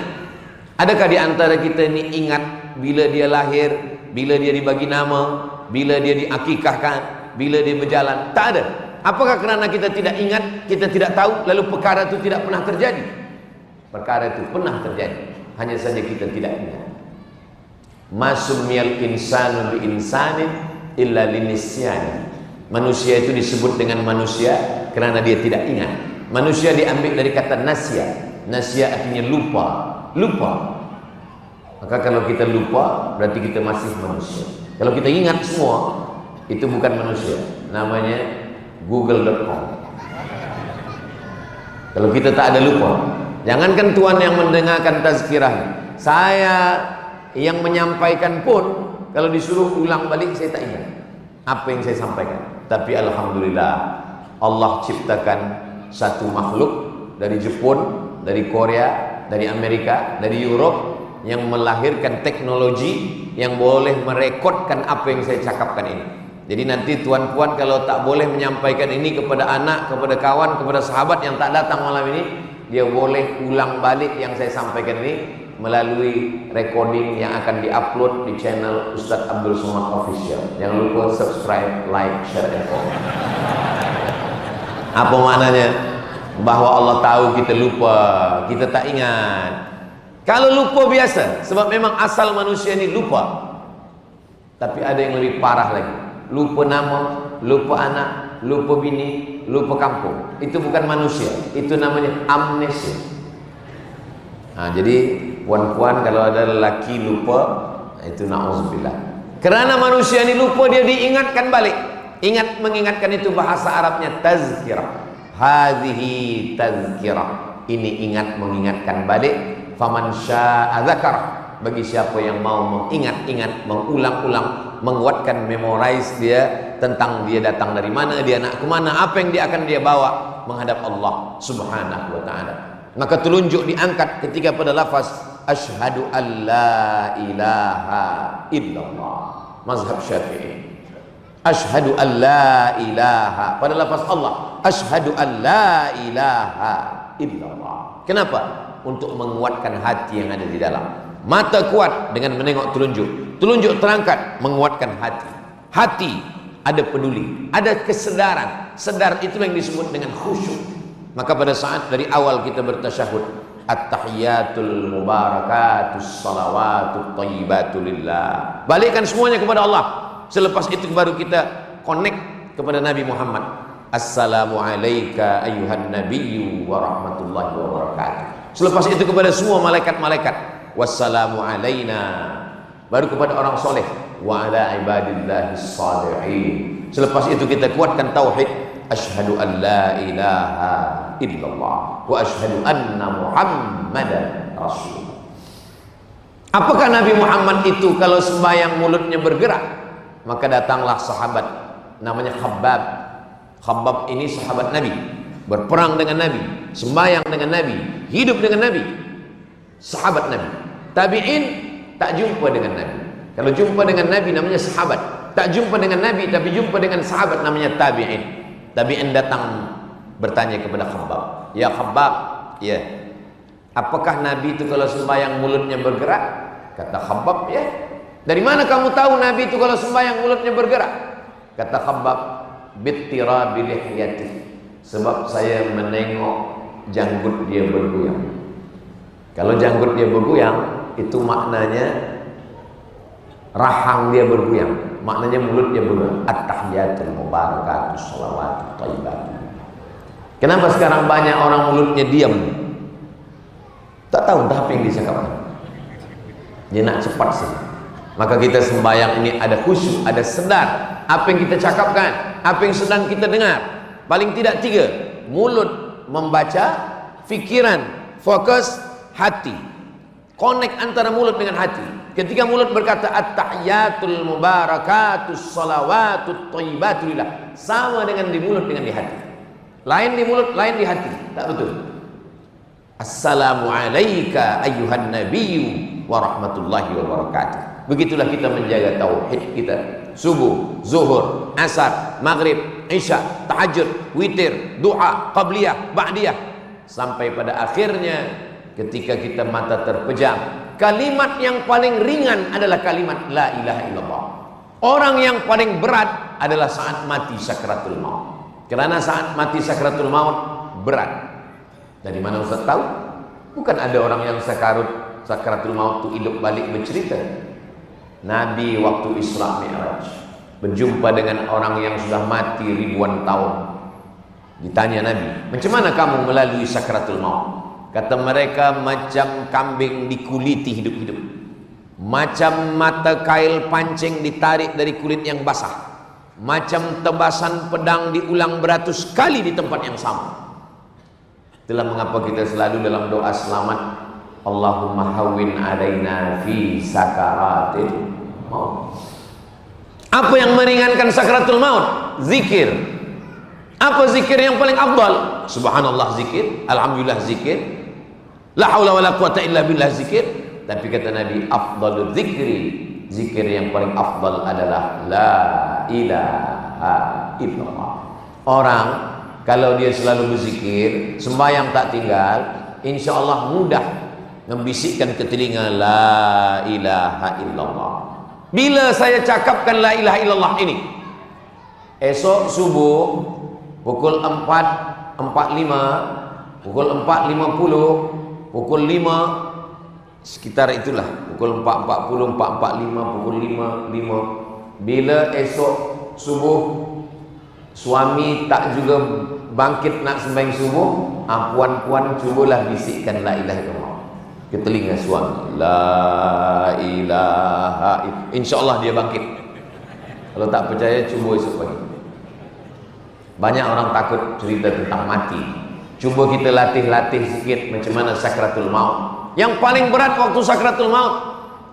S1: Adakah di antara kita ni ingat bila dia lahir, bila dia dibagi nama, bila dia diakikahkan, bila dia berjalan? Tak ada. Apakah kerana kita tidak ingat, kita tidak tahu, lalu perkara itu tidak pernah terjadi? Perkara itu pernah terjadi, hanya saja kita tidak ingat. Masumiyal insanu bi insanin illa linisyani. Manusia itu disebut dengan manusia kerana dia tidak ingat. Manusia diambil dari kata nasya. Nasya artinya lupa. Lupa. Maka kalau kita lupa, berarti kita masih manusia. Kalau kita ingat semua, itu bukan manusia. Namanya google.com. Kalau kita tak ada lupa. Jangankan Tuhan yang mendengarkan tazkirah, saya yang menyampaikan pun kalau disuruh ulang balik saya tak ingat apa yang saya sampaikan. Tapi alhamdulillah Allah ciptakan satu makhluk dari Jepun, dari Korea, dari Amerika, dari Europe yang melahirkan teknologi yang boleh merekodkan apa yang saya cakapkan ini. Jadi nanti tuan-puan kalau tak boleh menyampaikan ini kepada anak, kepada kawan, kepada sahabat yang tak datang malam ini, dia boleh ulang balik yang saya sampaikan ini melalui recording yang akan diupload di channel Ustadz Abdul Somad Official. Jangan lupa subscribe, like, share, dan comment. Apa maknanya? Bahwa Allah tahu kita lupa, kita tak ingat. Kalau lupa biasa, sebab memang asal manusia ini lupa. Tapi ada yang lebih parah lagi. Lupa nama, lupa anak, lupa bini, lupa kampung. Itu bukan manusia, itu namanya amnesia. Nah, jadi puan-puan kalau ada lelaki lupa, itu na'udzubillah. Karena manusia ini lupa, dia diingatkan balik. Ingat, mengingatkan itu bahasa Arabnya tazkirah. Hadhihi tazkirah. Ini ingat, mengingatkan balik. Faman syaa dzakar. Bagi siapa yang mau mengingat-ingat, mengulang-ulang, menguatkan, memorize dia tentang dia datang dari mana, dia nak ke mana, apa yang dia akan dia bawa menghadap Allah Subhanahu wa taala. Maka telunjuk diangkat ketika pada lafaz asyhadu an la ilaha illallah, mazhab Syafi'i. Asyhadu an la ilaha, pada lafaz Allah, asyhadu an la ilaha illallah. Kenapa? Untuk menguatkan hati yang ada di dalam. Mata kuat dengan menengok telunjuk, telunjuk terangkat menguatkan hati. Hati ada peduli, ada kesedaran. Sedar itu yang disebut dengan khusyuk. Maka pada saat dari awal kita bertasyahud, at-tahiyatul mubarakatus salawatut thayyibatu lillah, balikkan semuanya kepada Allah. Selepas itu baru kita connect kepada Nabi Muhammad. Assalamu alayka ayyuhan nabiyyu wa rahmatullahi wa barakatuh. Selepas itu kepada semua malaikat-malaikat. Wassalamu alayna, baru kepada orang soleh, wa ala ibadillahi salihin. Selepas itu kita kuatkan tauhid, asyhadu an la ilaha illallah wa asyhadu anna muhammadan rasulullah. Apakah Nabi Muhammad itu kalau sembahyang mulutnya bergerak? Maka datanglah sahabat namanya Khabbab. Khabbab ini sahabat Nabi, berperang dengan Nabi, sembahyang dengan Nabi, hidup dengan Nabi, sahabat Nabi. Tabi'in tak jumpa dengan Nabi. Kalau jumpa dengan Nabi namanya sahabat. Tak jumpa dengan Nabi tapi jumpa dengan sahabat namanya tabi'in. Tabi'in datang bertanya kepada Khabbab, ya Khabbab, ya, apakah Nabi itu kalau sembahyang mulutnya bergerak? Kata Khabbab, ya. Dari mana kamu tahu Nabi itu kalau sembahyang mulutnya bergerak? Kata Khabbab, bittirabi lihyati, sebab saya menengok janggut dia bergoyang. Kalau janggut dia bergoyang, itu maknanya rahang dia bergoyang, maknanya mulut dia bergoyang. At-tahiyatul mubarakatus salawatut thayyibatu. Kenapa sekarang banyak orang mulutnya diam? Tak tahu entah apa yang dicakapkan. Dia nak cepat sih. Maka kita sembahyang ini ada khusyuk, ada sedar apa yang kita cakapkan, apa yang sedang kita dengar. Paling tidak 3, mulut membaca, fikiran, fokus, hati. Connect antara mulut dengan hati. Ketika mulut berkata at-tahiyatul mubarakatus salawatut thayyibatu lillah, sama dengan di mulut dengan di hati. Lain di mulut, lain di hati. Tak betul. Assalamu alayka ayyuhan nabiyyu wa rahmatullahi wa barakatuh. Begitulah kita menjaga tauhid kita. Subuh, zuhur, asar, maghrib, isya, tahajud, witir, duha, qabliyah, ba'diyah, sampai pada akhirnya ketika kita mata terpejam, kalimat yang paling ringan adalah kalimat la ilaha illallah. Orang yang paling berat adalah saat mati sakratul maut. Karena saat mati sakratul maut berat. Dari mana Ustaz tahu? Bukan ada orang yang sakratul maut itu hidup balik bercerita. Nabi waktu Isra Mi'raj berjumpa dengan orang yang sudah mati ribuan tahun. Ditanya Nabi, macam mana kamu melalui sakratul maut? Kata mereka, macam kambing dikuliti hidup-hidup, macam mata kail pancing ditarik dari kulit yang basah, macam tebasan pedang diulang beratus kali di tempat yang sama. Itulah mengapa kita selalu dalam doa selamat, Allahumma hawwin alaina fi sakaratil maut. Apa yang meringankan sakratul maut? Zikir. Apa zikir yang paling afdal? Subhanallah zikir, alhamdulillah zikir, la haula wala quwata illa billah zikir, Tapi kata Nabi, afdalul zikri, zikir yang paling afdal adalah la ilaha illallah. Orang kalau dia selalu berzikir, sembahyang tak tinggal, insya Allah mudah membisikkan ke telinga la ilaha illallah. Bila saya cakapkan la ilaha illallah ini, esok subuh pukul 4.45, pukul 4.50, pukul 5, sekitar itulah, pukul 4.40, 4.45, pukul 5.05. Bila esok subuh suami tak juga bangkit nak sembahyang subuh, puan-puan cubalah bisikkan la ilaha illallah ke telinga suami. La ilaha illallah. InsyaAllah dia bangkit. Kalau tak percaya, cuba esok pagi. Banyak orang takut cerita tentang mati. Cuba kita latih-latih sikit macam mana sakratul maut. Yang paling berat waktu sakratul maut,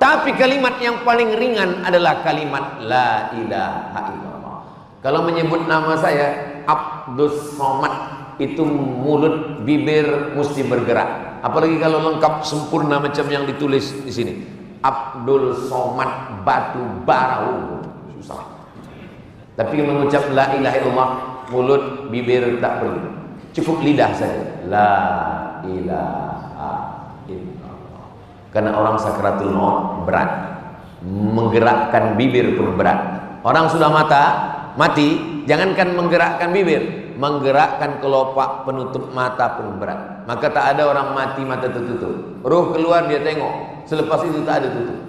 S1: tapi kalimat yang paling ringan adalah kalimat la ilaha illallah. Kalau menyebut nama saya Abdus Somad, itu mulut bibir mesti bergerak. Apalagi kalau lengkap sempurna macam yang ditulis di sini, Abdul Somad Batu Barau, susah. Tapi mengucap la ilaha illallah, mulut bibir tak perlu, cukup lidah saja. La ilaha illallah. Karena orang sakratul maut berat, menggerakkan bibir pun berat. Orang sudah mati, jangankan menggerakkan bibir, menggerakkan kelopak penutup mata pun berat. Maka tak ada orang mati mata tertutup, roh keluar dia tengok, selepas itu tak ada tutup.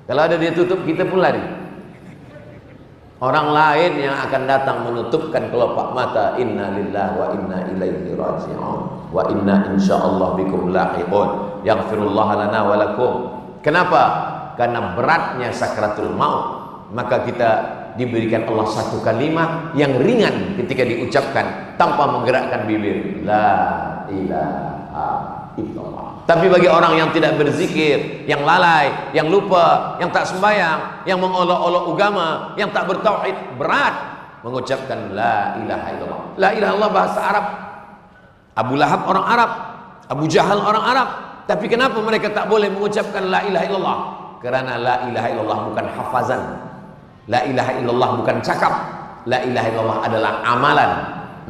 S1: Kalau ada dia tutup, kita pun lari. Orang lain yang akan datang menutupkan kelopak mata. Inna lillahi wa inna ilaihi raji'un wa inna insyaallah bikum lahiqun yaghfirullah lana wa lakum. Kenapa? Karena beratnya sakratul maut, maka kita diberikan Allah satu kalimat yang ringan ketika diucapkan tanpa menggerakkan bibir, la ilaha illallah. Tapi bagi orang yang tidak berzikir, yang lalai, yang lupa, yang tak sembahyang, yang mengolok-olok agama, yang tak bertauhid, berat mengucapkan la ilaha illallah. La ilaha illallah bahasa Arab. Abu Lahab orang Arab, Abu Jahal orang Arab. Tapi kenapa mereka tak boleh mengucapkan la ilaha illallah? Karena la ilaha illallah bukan hafazan, la ilaha illallah bukan cakap, la ilaha illallah adalah amalan.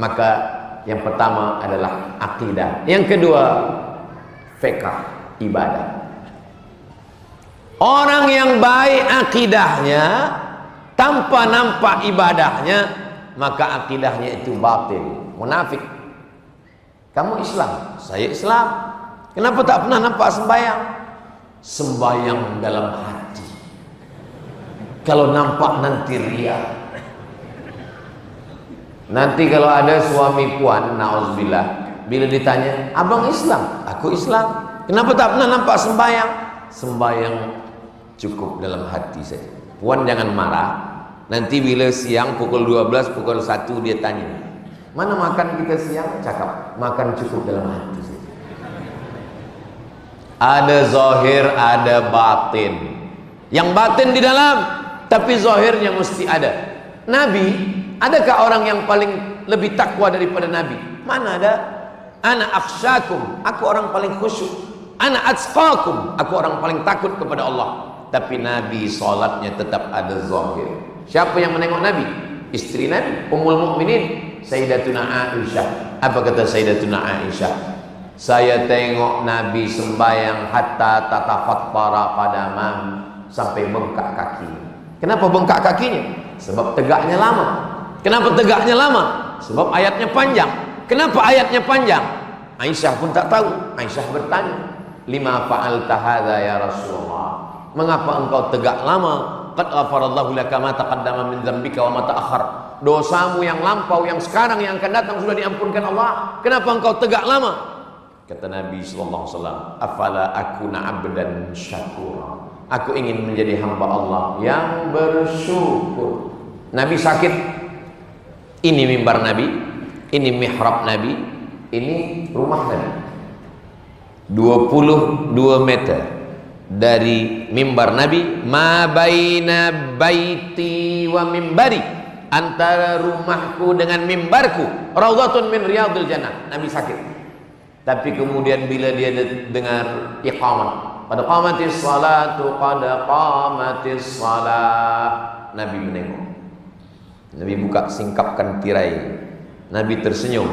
S1: Maka yang pertama adalah akidah, yang kedua fiqh, ibadah. Orang yang baik akidahnya tanpa nampak ibadahnya, maka akidahnya itu batil, munafik. Kamu Islam, saya Islam, kenapa tak pernah nampak sembahyang? Sembahyang dalam hati. Kalau nampak nanti riya. Nanti kalau ada suami puan, na'udzubillah, bila ditanya, abang Islam, aku Islam, kenapa tak pernah nampak sembahyang? Sembahyang cukup dalam hati saja. Puan jangan marah. Nanti bila siang pukul 12, pukul 1 dia tanya, mana makan kita siang? Cakap, makan cukup dalam hati saja. Ada zahir, ada batin. Yang batin di dalam, tapi zahirnya mesti ada. Nabi, adakah orang yang paling lebih takwa daripada Nabi? Mana ada? Ana akhsyakum, aku orang paling khusyuk. Ana atqakum, aku orang paling takut kepada Allah. Tapi Nabi salatnya tetap ada zahir. Siapa yang menengok Nabi? Istri Nabi, Ummul Mukminin, Sayyidatuna Aisyah. Apa kata Sayyidatuna Aisyah? Saya tengok Nabi sembahyang hatta tatafattara qadamah, sampai bengkak kaki. Kenapa bengkak kakinya? Sebab tegaknya lama. Kenapa tegaknya lama? Sebab ayatnya panjang. Kenapa ayatnya panjang? Aisyah pun tak tahu. Aisyah bertanya, lima fa'alta hadza ya Rasulullah? Mengapa engkau tegak lama? Qad ghafarallahu laka ma taqaddama min dzambika wa ma ta'akhkhar. Dosamu yang lampau, yang sekarang, yang akan datang sudah diampunkan Allah. Kenapa engkau tegak lama? Kata Nabi sallallahu alaihi wasallam, afala akuna 'abdan syakura. Aku ingin menjadi hamba Allah yang bersyukur. Nabi sakit. Ini mimbar Nabi, ini mihrab Nabi, ini rumah Nabi. 22 meter dari mimbar Nabi, ma baina baiti wa mimbari, antara rumahku dengan mimbarku, raudhatun min riyadil jannah. Nabi sakit. Tapi kemudian bila dia dengar iqamah, Qad qamatis salatu, qad qamatis salah. Nabi menengok. Nabi buka singkapkan tirai. Nabi tersenyum.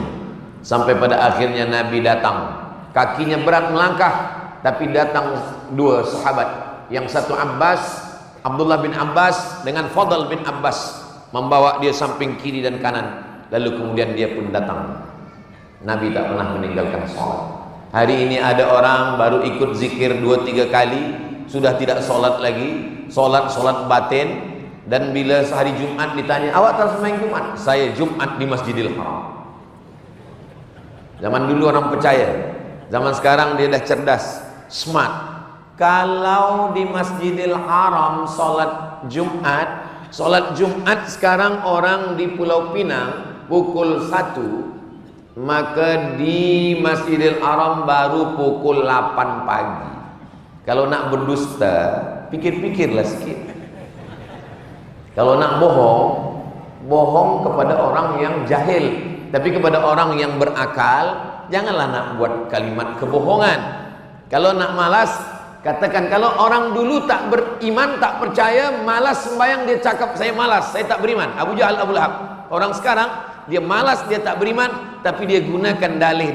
S1: Sampai pada akhirnya Nabi datang. Kakinya berat melangkah, tapi datang dua sahabat. Yang satu Abdullah bin Abbas dengan Fadl bin Abbas, membawa dia samping kiri dan kanan. Lalu kemudian dia pun datang. Nabi tak pernah meninggalkan sholat. Hari ini ada orang baru ikut zikir 2-3 kali, sudah tidak sholat lagi, sholat batin. Dan bila hari Jumat ditanya, awak tak sembahyang Jumat? Saya Jumat di Masjidil Haram. Zaman dulu orang percaya, zaman sekarang dia dah cerdas, smart. Kalau di Masjidil Haram sholat Jumat sekarang orang di Pulau Pinang pukul 1, maka di Masjidil Haram baru pukul 8 pagi. Kalau nak berdusta, pikir-pikirlah sikit. Kalau nak bohong kepada orang yang jahil, tapi kepada orang yang berakal, janganlah nak buat kalimat kebohongan. Kalau nak malas, katakan. Kalau orang dulu tak beriman, tak percaya, malas sembahyang, dia cakap saya malas, saya tak beriman. Abu Jahal, Abu Lahab. Orang sekarang dia malas, dia tak beriman, tapi dia gunakan dalih.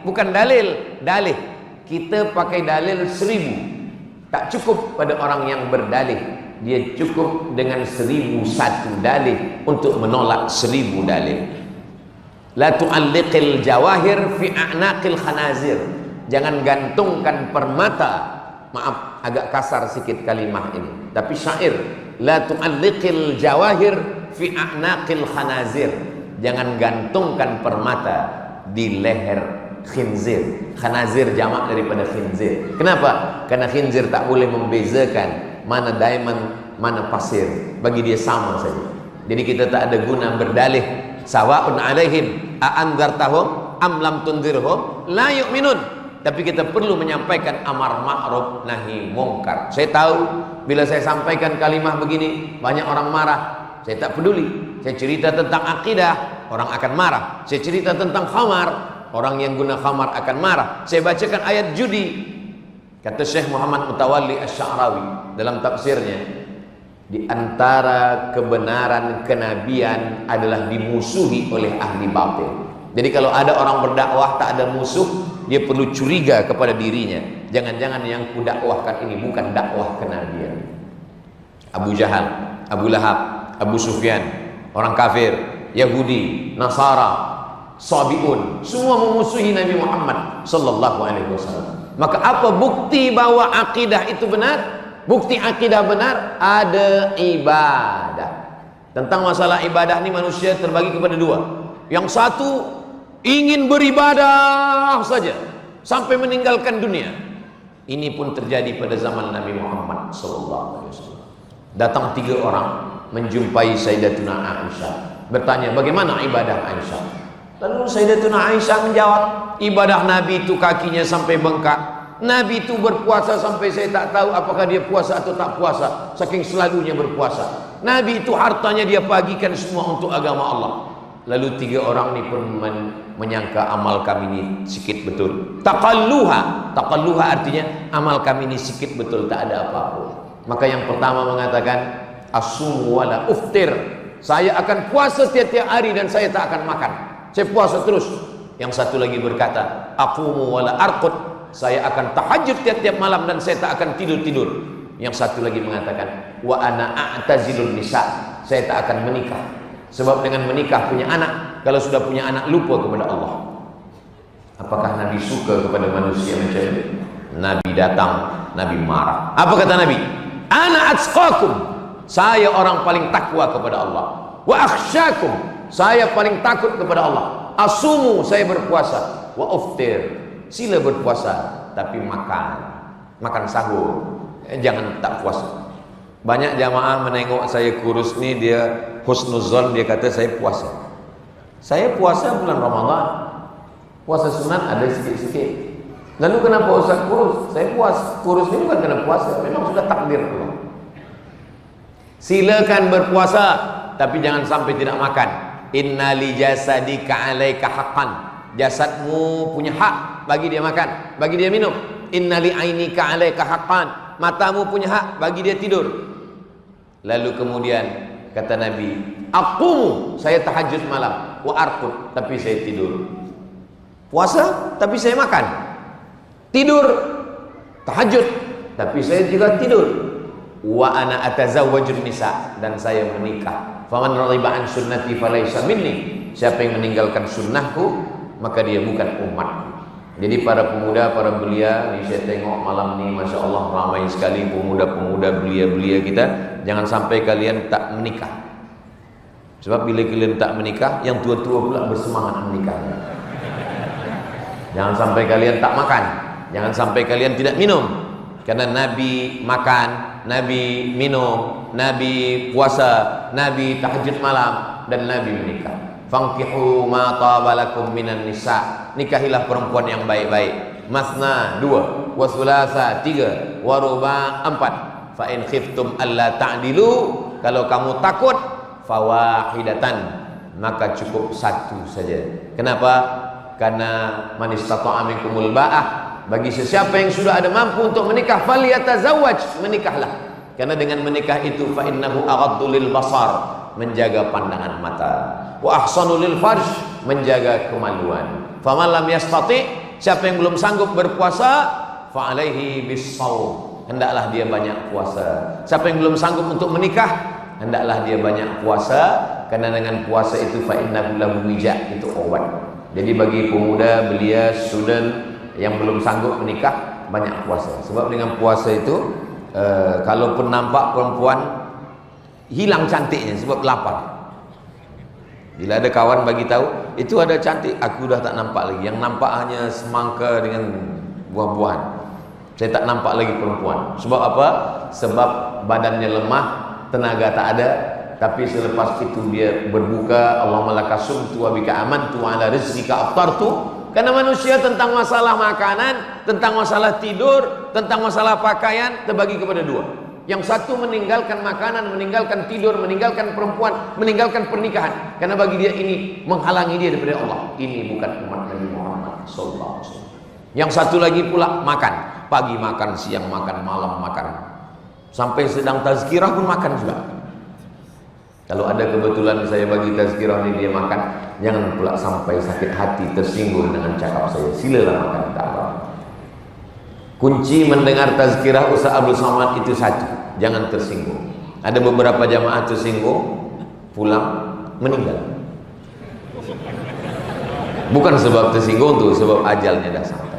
S1: Bukan dalih. Kita pakai dalil 1000. Tak cukup pada orang yang berdalih. Dia cukup dengan 1001 dalih untuk menolak 1000 dalil. La tu'alliqil jawahir fi a'naqil khanazir. Jangan gantungkan permata. Maaf, agak kasar sikit kalimah ini, tapi syair. La tu'alliqil jawahir fi a'naqil khanazir. Jangan gantungkan permata di leher khinzir. Khanazir jamak daripada khinzir. Kenapa? Karena khinzir tak boleh membezakan mana diamond, mana pasir. Bagi dia sama saja. Jadi kita tak ada guna berdalih. Sawa'un alaihim a'anzartahum am lam tunzirhum la yu'minun. Tapi kita perlu menyampaikan amar ma'ruf nahi mungkar. Saya tahu bila saya sampaikan kalimah begini banyak orang marah. Saya tak peduli. Saya cerita tentang akidah, orang akan marah. Saya cerita tentang khamar, orang yang guna khamar akan marah. Saya bacakan ayat judi. Kata Syekh Muhammad Mutawalli Asy-Sya'rawi dalam tafsirnya, di antara kebenaran kenabian adalah dimusuhi oleh ahli batil. Jadi kalau ada orang berdakwah tak ada musuh, dia perlu curiga kepada dirinya. Jangan-jangan yang kudakwahkan ini bukan dakwah kenabian. Abu Jahal, Abu Lahab, Abu Sufyan, orang kafir, Yahudi, Nasara, Sabi'un, semua memusuhi Nabi Muhammad sallallahu alaihi wasallam. Maka apa bukti bahwa akidah itu benar? Bukti akidah benar, ada ibadah. Tentang masalah ibadah ini manusia terbagi kepada dua. Yang satu ingin beribadah saja sampai meninggalkan dunia. Ini pun terjadi pada zaman Nabi Muhammad SAW. Datang 3 orang menjumpai Sayyidatuna Aisyah, bertanya bagaimana ibadah Aisyah. Lalu Sayyidatuna Aisyah menjawab, ibadah Nabi itu kakinya sampai bengkak. Nabi itu berpuasa sampai saya tak tahu apakah dia puasa atau tak puasa, saking selalunya berpuasa. Nabi itu hartanya dia bagikan semua untuk agama Allah. Lalu 3 orang ini pun menyangka amal kami ini sikit betul. Taqalluha artinya amal kami ini sikit betul, tak ada apa-apa. Maka yang pertama mengatakan asum wala uftir, saya akan puasa tiap-tiap hari dan saya tak akan makan, saya puasa terus. Yang satu lagi berkata aqumu wala arqud, saya akan tahajud tiap-tiap malam dan saya tak akan tidur-tidur. Yang satu lagi mengatakan wa ana a'tazilun nisa, saya tak akan menikah. Sebab dengan menikah punya anak, kalau sudah punya anak lupa kepada Allah. Apakah Nabi suka kepada manusia macam ini? Nabi datang, Nabi marah. Apa kata Nabi? Ana atqakum, saya orang paling takwa kepada Allah. Wa akhsyakum, saya paling takut kepada Allah. Asumu, saya berpuasa. Wa uftir, sila berpuasa tapi makan sahur, jangan tak puasa. Banyak jamaah menengok saya kurus ni, dia husnuzon, dia kata saya puasa. Saya puasa bulan Ramadan, puasa sunat ada sikit-sikit. Lalu kenapa Ustaz kurus? Saya puasa. Kurus ni bukan kena puasa, memang sudah takdir Allah. Silakan berpuasa, tapi jangan sampai tidak makan. Inna li jasadika alaika haqqan, jasadmu punya hak bagi dia makan, bagi dia minum. innali ainika 'alaika haqqan, matamu punya hak bagi dia tidur. Lalu kemudian kata Nabi, aqumu, saya tahajud malam, wa arqud, tapi saya tidur. Puasa tapi saya makan. Tidur, tahajud tapi saya juga tidur. Wa ana atazawwajun nisa, dan saya menikah. Faman raghiba an sunnati falaysa minni, siapa yang meninggalkan sunnahku maka dia bukan umatku. Jadi para pemuda, para belia, ini saya tengok malam ini Masya Allah ramai sekali pemuda-pemuda belia-belia kita. Jangan sampai kalian tak menikah, sebab bila kalian tak menikah, yang tua-tua pula bersemangat menikah. Jangan sampai kalian tak makan, jangan sampai kalian tidak minum. Karena Nabi makan, Nabi minum, Nabi puasa, Nabi tahajud malam, dan Nabi menikah. Fankihu ma tabalakum minan nisa, nikahilah perempuan yang baik-baik. Masna 2, wa thulatha 3, wa ruba 4. Fa in khiftum alla ta'dilu, kalau kamu takut fawahidatan, maka cukup satu saja. Kenapa? Karena man istata'a minkumul ba'ah, bagi sesiapa yang sudah ada mampu untuk menikah, falyatazawwaj, menikahlah. Karena dengan menikah itu fa innahu aghaddu lil basar, menjaga pandangan mata, wa ahsanu lil farj, menjaga kemaluan. Faman lam yastati, siapa yang belum sanggup berpuasa, fa alaihi bis-shaum, hendaklah dia banyak puasa. Siapa yang belum sanggup untuk menikah, hendaklah dia banyak puasa, karena dengan puasa itu fa innahu lahu wija, itu obat. Jadi bagi pemuda, belia, student yang belum sanggup menikah, banyak puasa. Sebab dengan puasa itu kalaupun nampak perempuan, hilang cantiknya sebab lapar. Bila ada kawan bagi tahu itu ada cantik, aku dah tak nampak lagi. Yang nampak hanya semangka dengan buah-buahan. Saya tak nampak lagi perempuan. Sebab apa? Sebab badannya lemah, tenaga tak ada. Tapi selepas itu dia berbuka, Allahumma laka sumtu wa bika amantu wa ala rizqika aftartu. Karena manusia tentang masalah makanan, tentang masalah tidur, tentang masalah pakaian terbagi kepada dua. Yang satu meninggalkan makanan, meninggalkan tidur, meninggalkan perempuan, meninggalkan pernikahan. Karena bagi dia ini menghalangi dia daripada Allah. Ini bukan umat Nabi Muhammad sallallahu alaihi wasallam. Yang satu lagi pula makan, pagi makan, siang makan, malam makan. Sampai sedang tazkirah pun makan juga. Kalau ada kebetulan saya bagi tazkirah ini dia makan, jangan pula sampai sakit hati, tersinggung dengan cakap saya. Silalah makan, tak apa. Kunci mendengar tazkirah Ustaz Abdul Somad itu satu, jangan tersinggung. Ada beberapa jamaah tersinggung, pulang meninggal. Bukan sebab tersinggung tuh, sebab ajalnya dah sampai.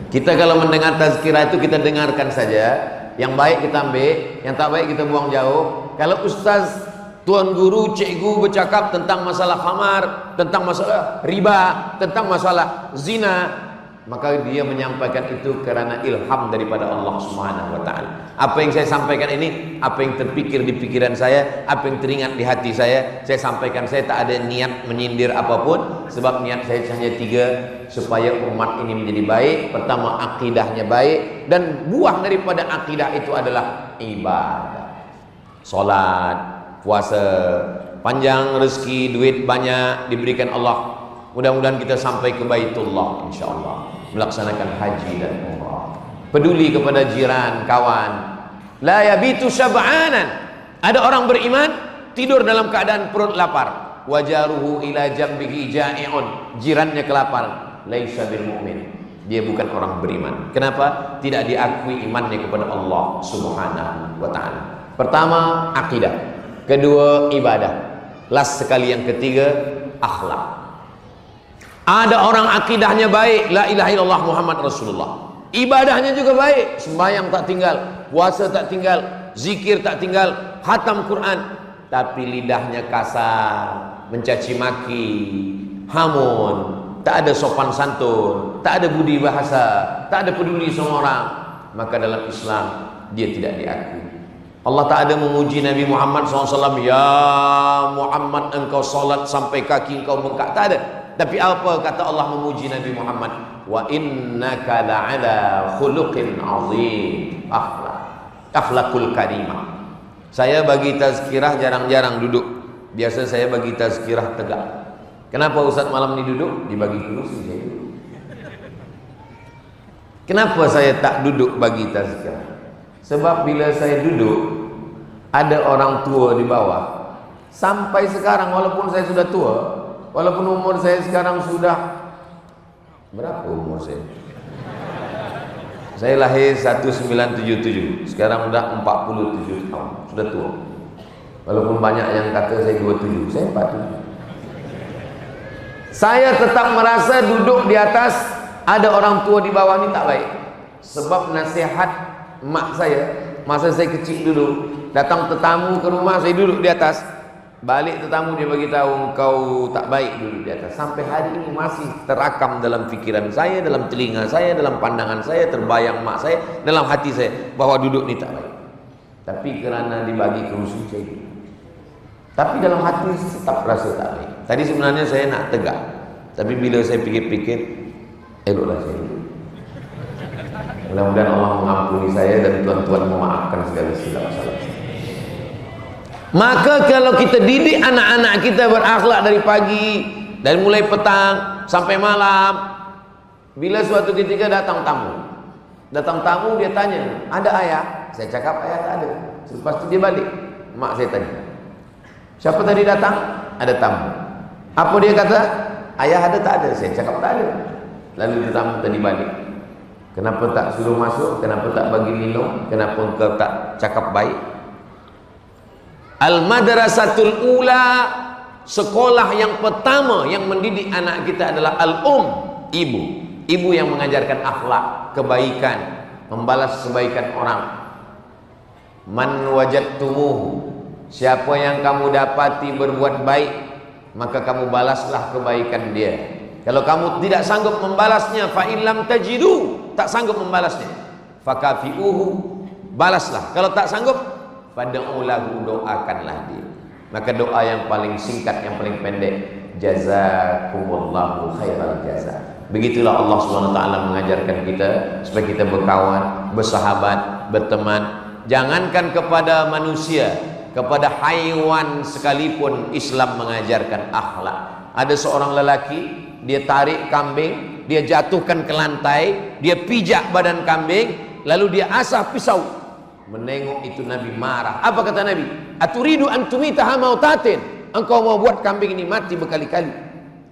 S1: Kita kalau mendengar tazkirah itu kita dengarkan saja. Yang baik kita ambil, yang tak baik kita buang jauh. Kalau ustaz, tuan guru, cikgu bercakap tentang masalah khamar, tentang masalah riba, tentang masalah zina, maka dia menyampaikan itu karena ilham daripada Allah Subhanahu wa taala. Apa yang saya sampaikan ini, apa yang terpikir di pikiran saya, apa yang teringat di hati saya sampaikan. Saya tak ada niat menyindir apapun, sebab niat saya hanya 3, supaya umat ini menjadi baik. Pertama, akidahnya baik, dan buah daripada akidah itu adalah ibadah. Salat, puasa, panjang rezeki, duit banyak diberikan Allah. Mudah-mudahan kita sampai ke Baitullah insyaallah, melaksanakan haji dan umrah. Peduli kepada jiran, kawan. La yabitu syab'anan. Ada orang beriman tidur dalam keadaan perut lapar. Wajaruhu ila jambihi ja'i'un. Jirannya kelaparan. Laisa bil mu'min. Dia bukan orang beriman. Kenapa? Tidak diakui imannya kepada Allah Subhanahu wa taala. Pertama, akidah. Kedua, ibadah. Last sekali yang ketiga, akhlak. Ada orang akidahnya baik, la ilaha illallah Muhammad Rasulullah. Ibadahnya juga baik, sembahyang tak tinggal, puasa tak tinggal, zikir tak tinggal, khatam Quran, tapi lidahnya kasar, mencaci maki, hamun, tak ada sopan santun, tak ada budi bahasa, tak ada peduli sama orang, maka dalam Islam dia tidak diakui. Allah tak ada memuji Nabi Muhammad SAW, ya Muhammad engkau salat sampai kaki engkau bengkak, tak ada. Tapi apa kata Allah memuji Nabi Muhammad? Wa innaka la'ala khuluqin azim. Akhlakul karimah. Saya bagi tazkirah jarang-jarang duduk. Biasa saya bagi tazkirah tegak. Kenapa Ustaz malam ini duduk? Dibagi kursi saya duduk. Kenapa saya tak duduk bagi tazkirah? Sebab bila saya duduk, ada orang tua di bawah. Sampai sekarang walaupun saya sudah tua, walaupun umur saya sekarang sudah berapa umur saya? Saya lahir 1977, sekarang sudah 47 tahun, sudah tua. Walaupun banyak yang kata saya 27, saya 47. Saya tetap merasa duduk di atas, ada orang tua di bawah ni tak baik. Sebab nasihat mak saya, masa saya kecil dulu, datang tetamu ke rumah, saya duduk di atas. Balik tetamu dia bagi tahu, engkau tak baik duduk di atas. Sampai hari ini masih terakam dalam fikiran saya, dalam telinga saya, dalam pandangan saya, terbayang mak saya, dalam hati saya bahwa duduk ni tak baik. Tapi kerana dibagi kerusi saya duduk. Tapi dalam hati tetap rasa tak baik. Tadi sebenarnya saya nak tegak, tapi bila saya fikir-fikir, eloklah saya duduk. Mudah-mudahan Allah mengampuni saya dan tuan-tuan memaafkan segala silap salah. Maka kalau kita didik anak-anak kita berakhlak dari pagi, dari mulai petang sampai malam, bila suatu ketika datang tamu dia tanya, ada ayah? Saya cakap ayah tak ada. Selepas itu dia balik, mak saya tanya, siapa tadi datang? Ada tamu. Apa dia kata? Ayah ada tak ada? Saya cakap tak ada. Lalu tamu tadi balik, kenapa tak suruh masuk? Kenapa tak bagi minum? Kenapa engkau tak cakap baik? Al-madrasatul ula, sekolah yang pertama yang mendidik anak kita adalah ibu. Ibu yang mengajarkan akhlak, kebaikan, membalas kebaikan orang. Man wajadtumuhu, siapa yang kamu dapati berbuat baik, maka kamu balaslah kebaikan dia. Kalau kamu tidak sanggup membalasnya, fa in lam tajidu, tak sanggup membalasnya, fakafiuhu, balaslah. Kalau tak sanggup, fad'ulahu, doakanlah dia. Maka doa yang paling singkat, yang paling pendek, jazakumullahu khairal jaza. Begitulah Allah SWT mengajarkan kita supaya kita berkawan, bersahabat, berteman. Jangankan kepada manusia, kepada haiwan sekalipun Islam mengajarkan akhlak. Ada seorang lelaki, dia tarik kambing, dia jatuhkan ke lantai, dia pijak badan kambing, lalu dia asah pisau. Menengok itu Nabi marah. Apa kata Nabi? Aturidu an tumitaha mautatin, engkau mau buat kambing ini mati berkali-kali.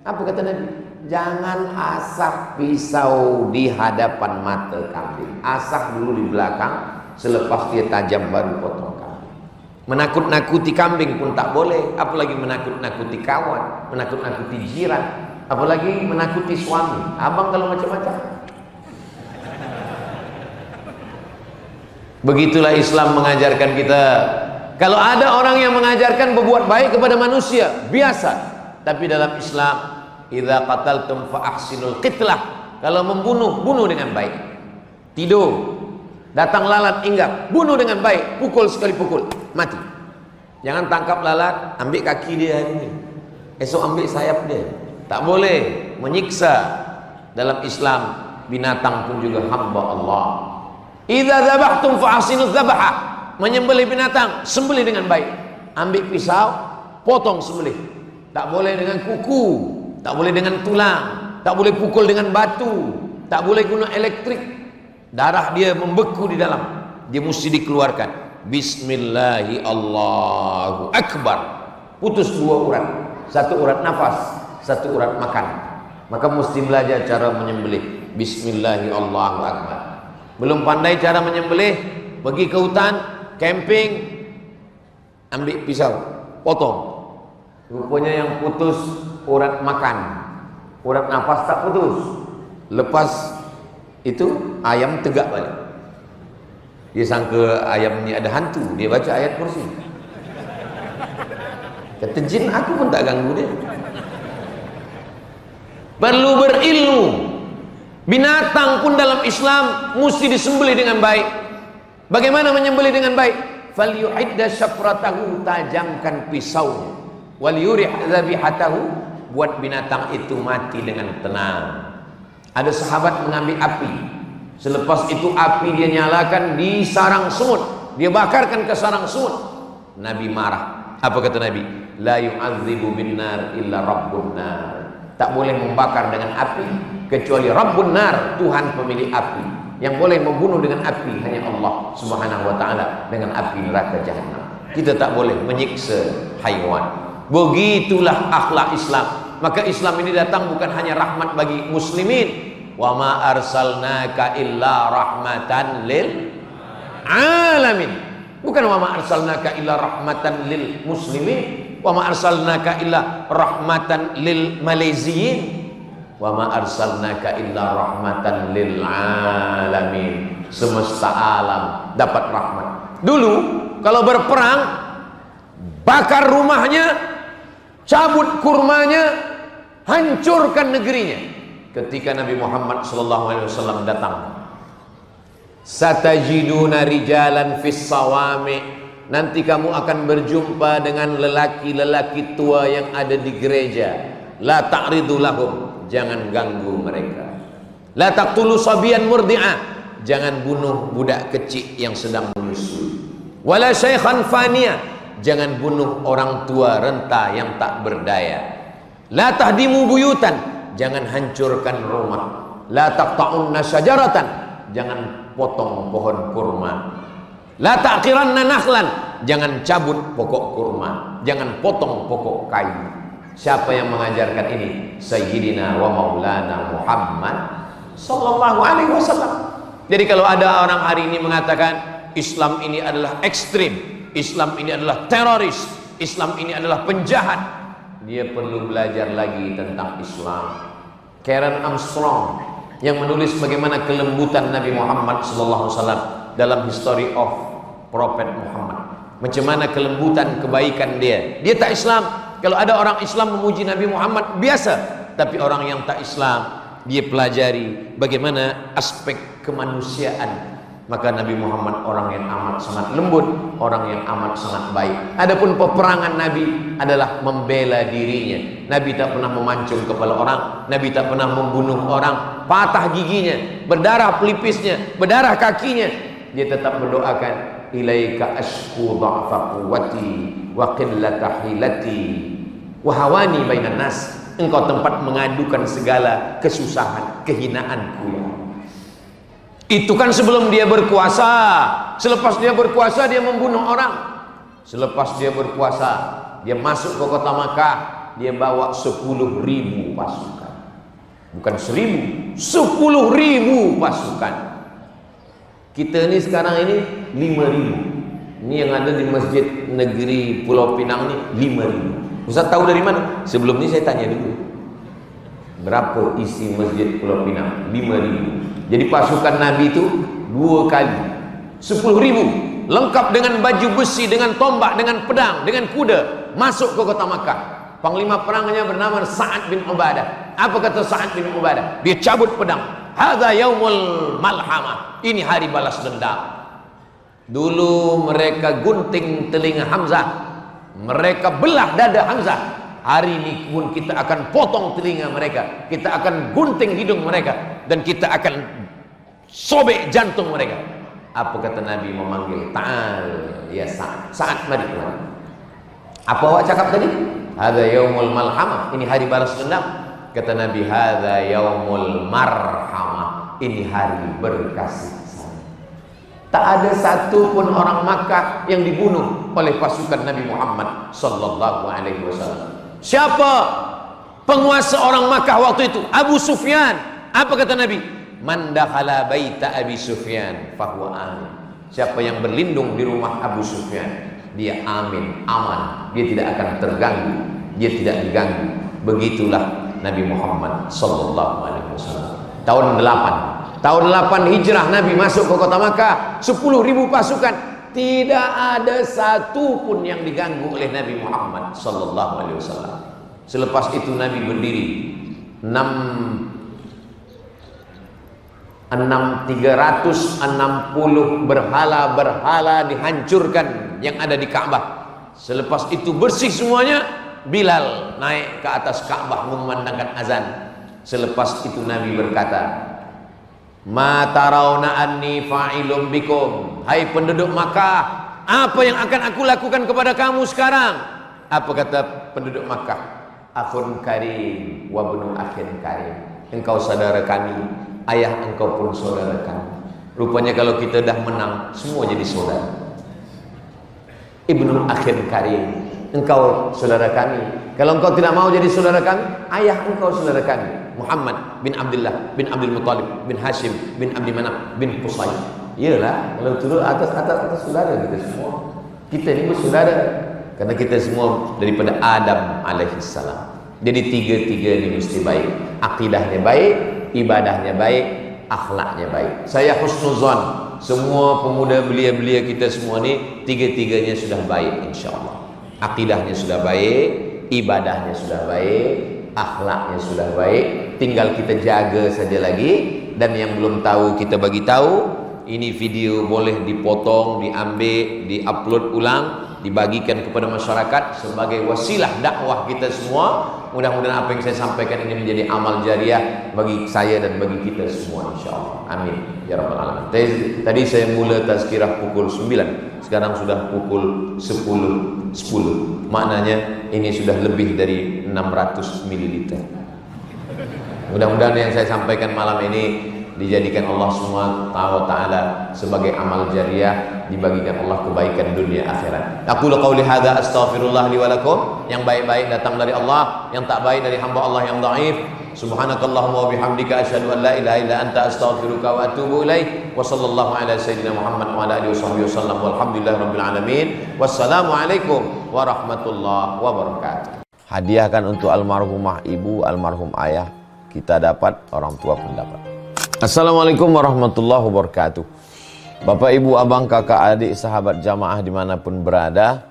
S1: Apa kata Nabi? Jangan asah pisau di hadapan mata kambing, asah dulu di belakang, selepas dia tajam baru potong kambing. Menakut-nakuti kambing pun tak boleh, apalagi menakut-nakuti kawan, menakut-nakuti jiran, apalagi menakuti suami. Abang kalau macam-macam. Begitulah Islam mengajarkan kita. Kalau ada orang yang mengajarkan berbuat baik kepada manusia, biasa. Tapi dalam Islam, idza qataltum fa ahsinul qitlah. Kalau membunuh, bunuh dengan baik. Tidur, datang lalat hinggap, bunuh dengan baik, pukul sekali pukul, mati. Jangan tangkap lalat, ambil kaki dia hari ini, esok ambil sayap dia. Tak boleh menyiksa. Dalam Islam, binatang pun juga hamba Allah. Idza dzabhtum fa ahsinuz dzabha. Menyembelih binatang, sembelih dengan baik. Ambil pisau, potong sembelih. Tak boleh dengan kuku, tak boleh dengan tulang, tak boleh pukul dengan batu, tak boleh guna elektrik. Darah dia membeku di dalam, dia mesti dikeluarkan. Bismillahi Allahu Akbar. Putus dua urat, satu urat nafas, satu urat makan. Maka mesti belajar cara menyembelih. Bismillahi Allahu Akbar. Belum pandai cara menyembelih, pergi ke hutan, camping, ambil pisau, potong. Rupanya yang putus urat makan, urat nafas tak putus. Lepas itu ayam tegak balik. Dia sangka ayam ni ada hantu, dia baca ayat kursi. Kata jin, aku pun tak ganggu dia. Perlu berilmu. Binatang pun dalam Islam mesti disembelih dengan baik. Bagaimana menyembelih dengan baik? Falyu'idda syafratahu, tajamkan pisaunya. Wal yurih dzabihatahu, buat binatang itu mati dengan tenang. Ada sahabat mengambil api. Selepas itu api dia nyalakan di sarang semut, dia bakarkan ke sarang semut. Nabi marah. Apa kata Nabi? La yu'adzibu bin nar illa rabbun nar. Tak boleh membakar dengan api kecuali Rabbun Nar, Tuhan pemilik api. Yang boleh membunuh dengan api hanya Allah Subhanahu wa taala dengan api neraka jahanam. Kita tak boleh menyiksa haiwan. Begitulah akhlak Islam. Maka Islam ini datang bukan hanya rahmat bagi muslimin. Wa ma arsalnaka illa rahmatan lil alamin. Bukan wa ma arsalnaka illa rahmatan lil muslimin, wa ma arsalnaka illa rahmatan lil maleziyin, wa ma arsalnaka illa rahmatan lil alamin. Semesta alam dapat rahmat. Dulu kalau berperang, bakar rumahnya, cabut kurmanya, hancurkan negerinya. Ketika Nabi Muhammad SAW datang, satajiduna rijalan fis sawami, nanti kamu akan berjumpa dengan lelaki-lelaki tua yang ada di gereja. La ta'ridu lahum, jangan ganggu mereka. La taqtulu sabiyan murdi'ah, jangan bunuh budak kecil yang sedang menyusui. Wala syaikhan faniyah, jangan bunuh orang tua renta yang tak berdaya. La tahdimu buyutan, jangan hancurkan rumah. La taqta'unna syajaratan, jangan potong pohon kurma. La taqiranna nakhlan, jangan cabut pokok kurma, jangan potong pokok kayu. Siapa yang mengajarkan ini? Sayyidina wa Maulana Muhammad sallallahu alaihi wasallam. Jadi kalau ada orang hari ini mengatakan Islam ini adalah ekstrim, Islam ini adalah teroris, Islam ini adalah penjahat, dia perlu belajar lagi tentang Islam. Karen Armstrong yang menulis bagaimana kelembutan Nabi Muhammad SAW dalam History of Prophet Muhammad, macam mana kelembutan kebaikan dia. Dia tak Islam. Kalau ada orang Islam memuji Nabi Muhammad biasa, tapi orang yang tak Islam dia pelajari bagaimana aspek kemanusiaan. Maka Nabi Muhammad orang yang amat sangat lembut, orang yang amat sangat baik. Adapun peperangan Nabi adalah membela dirinya. Nabi tak pernah memancung kepala orang, Nabi tak pernah membunuh orang, patah giginya, berdarah pelipisnya, berdarah kakinya. Dia tetap mendoakan, ilaika ashku dha'fa quwwati wa qillata hilati wa hawani bainan nas. Engkau tempat mengadukan segala kesusahan, kehinaanku. Itu kan sebelum dia berkuasa. Selepas dia berkuasa dia membunuh orang. Selepas dia berkuasa dia masuk ke kota Makkah, dia bawa 10.000 pasukan. Bukan 1.000, 10.000 pasukan. Kita ini sekarang ini 5.000. Ini yang ada di Masjid Negeri Pulau Pinang ini 5.000. Ustaz tahu dari mana? Sebelum ini saya tanya dulu, berapa isi Masjid Pulau Pinang? 5.000. Jadi pasukan Nabi itu 2 kali 10.000, lengkap dengan baju besi, dengan tombak, dengan pedang, dengan kuda, masuk ke kota Makkah. Panglima perangnya bernama Sa'ad bin Ubadah. Apa kata Sa'ad bin Ubadah? Dia cabut pedang. Hadza yaumul malhamah, ini hari balas dendam. Dulu mereka gunting telinga Hamzah, mereka belah dada Hamzah. Hari ini pun kita akan potong telinga mereka, kita akan gunting hidung mereka, dan kita akan sobek jantung mereka. Apa kata Nabi memanggil? Ta'al ya Sa'ad. Sa'ad, mari. Apa awak cakap tadi? Hadza yaumul malhamah, ini hari balas dendam. Kata Nabi, hadza yaumul marhamah, ini hari berkasih sayang. Tak ada satu pun orang Makkah yang dibunuh oleh pasukan Nabi Muhammad sallallahu alaihi wasallam. Siapa penguasa orang Makkah waktu itu? Abu Sufyan. Apa kata Nabi? Man dakhala baita Abi Sufyan fahuwa amin. Siapa yang berlindung di rumah Abu Sufyan, dia amin, aman, dia tidak akan terganggu, dia tidak diganggu. Begitulah Nabi Muhammad sallallahu alaihi wasallam. Tahun 8 Hijrah Nabi masuk ke kota Makkah, 10.000 pasukan. Tidak ada satu pun yang diganggu oleh Nabi Muhammad sallallahu alaihi wasallam. Selepas itu Nabi berdiri 360 berhala-berhala dihancurkan yang ada di Ka'bah. Selepas itu bersih semuanya. Bilal naik ke atas Ka'bah memandangkan azan. Selepas itu Nabi berkata, ma tarawna anni fa'ilum bikum, hai penduduk Makkah, apa yang akan aku lakukan kepada kamu sekarang? Apa kata penduduk Makkah? Akhun karim wa bunu akhin karim. Engkau saudara kami, ayah engkau pun saudara kami. Rupanya kalau kita dah menang, semua jadi saudara. Ibnu akhir karim, engkau saudara kami. Kalau engkau tidak mau jadi saudara kami, ayah engkau saudara kami, Muhammad bin Abdullah bin Abdul Muttalib bin Hashim bin Abdi Manaf bin Qusay. Iyalah, kalau turun atas saudara kita semua. Kita ini saudara karena kita semua daripada Adam alaihissalam. Jadi tiga-tiga ini mesti baik. Akidahnya baik, ibadahnya baik, akhlaknya baik. Saya husnuzan, semua pemuda belia-belia kita semua ni tiga-tiganya sudah baik insyaallah. Akidahnya sudah baik, ibadahnya sudah baik, akhlaknya sudah baik. Tinggal kita jaga saja lagi. Dan yang belum tahu kita bagi tahu. Ini video boleh dipotong, diambil, diupload ulang, dibagikan kepada masyarakat sebagai wasilah dakwah kita semua. Mudah-mudahan apa yang saya sampaikan ini menjadi amal jariah bagi saya dan bagi kita semua insyaallah. Amin ya rabbal alamin. Tadi saya mula tazkirah pukul 9, sekarang sudah pukul 10.10. Maknanya ini sudah lebih dari 600 ml. Mudah-mudahan yang saya sampaikan malam ini dijadikan Allah SWT sebagai amal jariah, dibagikan Allah kebaikan dunia akhirat. Aku qauli hadza astaghfirullah li wa lakum. Yang baik-baik datang dari Allah, yang tak baik dari hamba Allah yang dhaif. Subhanakallahumma wa bihamdika asyhadu an la ilaha illa anta astaghfiruka wa atubu ilaik. Wa sallallahu ala sayyidina Muhammad wa ala alihi wasallam walhamdulillahirabbil alamin. Wassalamualaikum warahmatullahi wabarakatuh. Hadiahkan untuk almarhumah ibu, almarhum ayah. Kita dapat, orang tua pun dapat. Assalamualaikum warahmatullahi wabarakatuh. Bapak, ibu, abang, kakak, adik, sahabat jamaah dimanapun berada,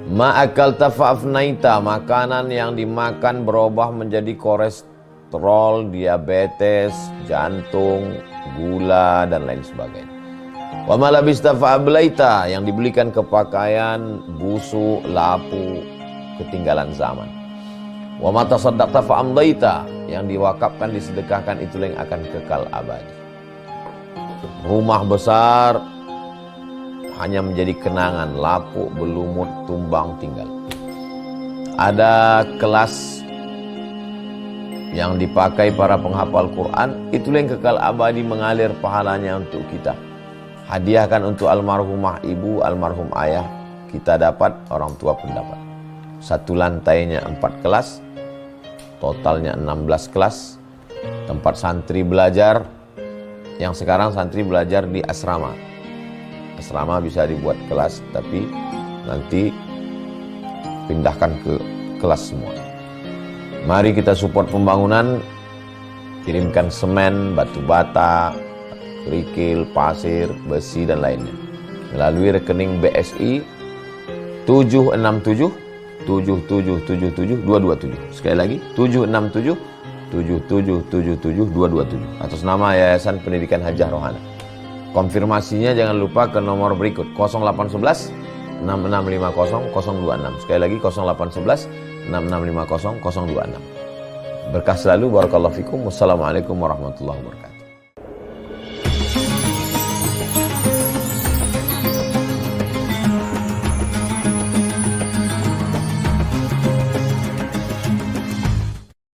S1: ma'akal tafa'afnaita, makanan yang dimakan berubah menjadi kolesterol, diabetes, jantung, gula, dan lain sebagainya. Wa malabista fa'ablaita, yang dibelikan ke pakaian, busuk, lapu, ketinggalan zaman. Wa mata saddaqta fa'amdaita, yang diwakafkan, disedekahkan, itulah yang akan kekal abadi. Rumah besar hanya menjadi kenangan, lapuk, berlumut, tumbang, tinggal. Ada kelas yang dipakai para penghafal Quran, itulah yang kekal abadi, mengalir pahalanya untuk kita. Hadiahkan untuk almarhumah ibu, almarhum ayah, kita dapat, orang tua pun dapat. Satu lantainya 4 kelas, totalnya 16 kelas, tempat santri belajar. Yang sekarang santri belajar di asrama. Asrama bisa dibuat kelas, tapi nanti pindahkan ke kelas semua. Mari kita support pembangunan, kirimkan semen, batu bata, kerikil, pasir, besi, dan lainnya melalui rekening BSI 767 7777 227. Sekali lagi 767 7777 227 atas nama Yayasan Pendidikan Hajah Rohana. Konfirmasinya jangan lupa ke nomor berikut 0811 6650 026. Sekali lagi 0811 6650 026. Berkah selalu, barakallahu fikum. Wassalamualaikum warahmatullahi wabarakatuh.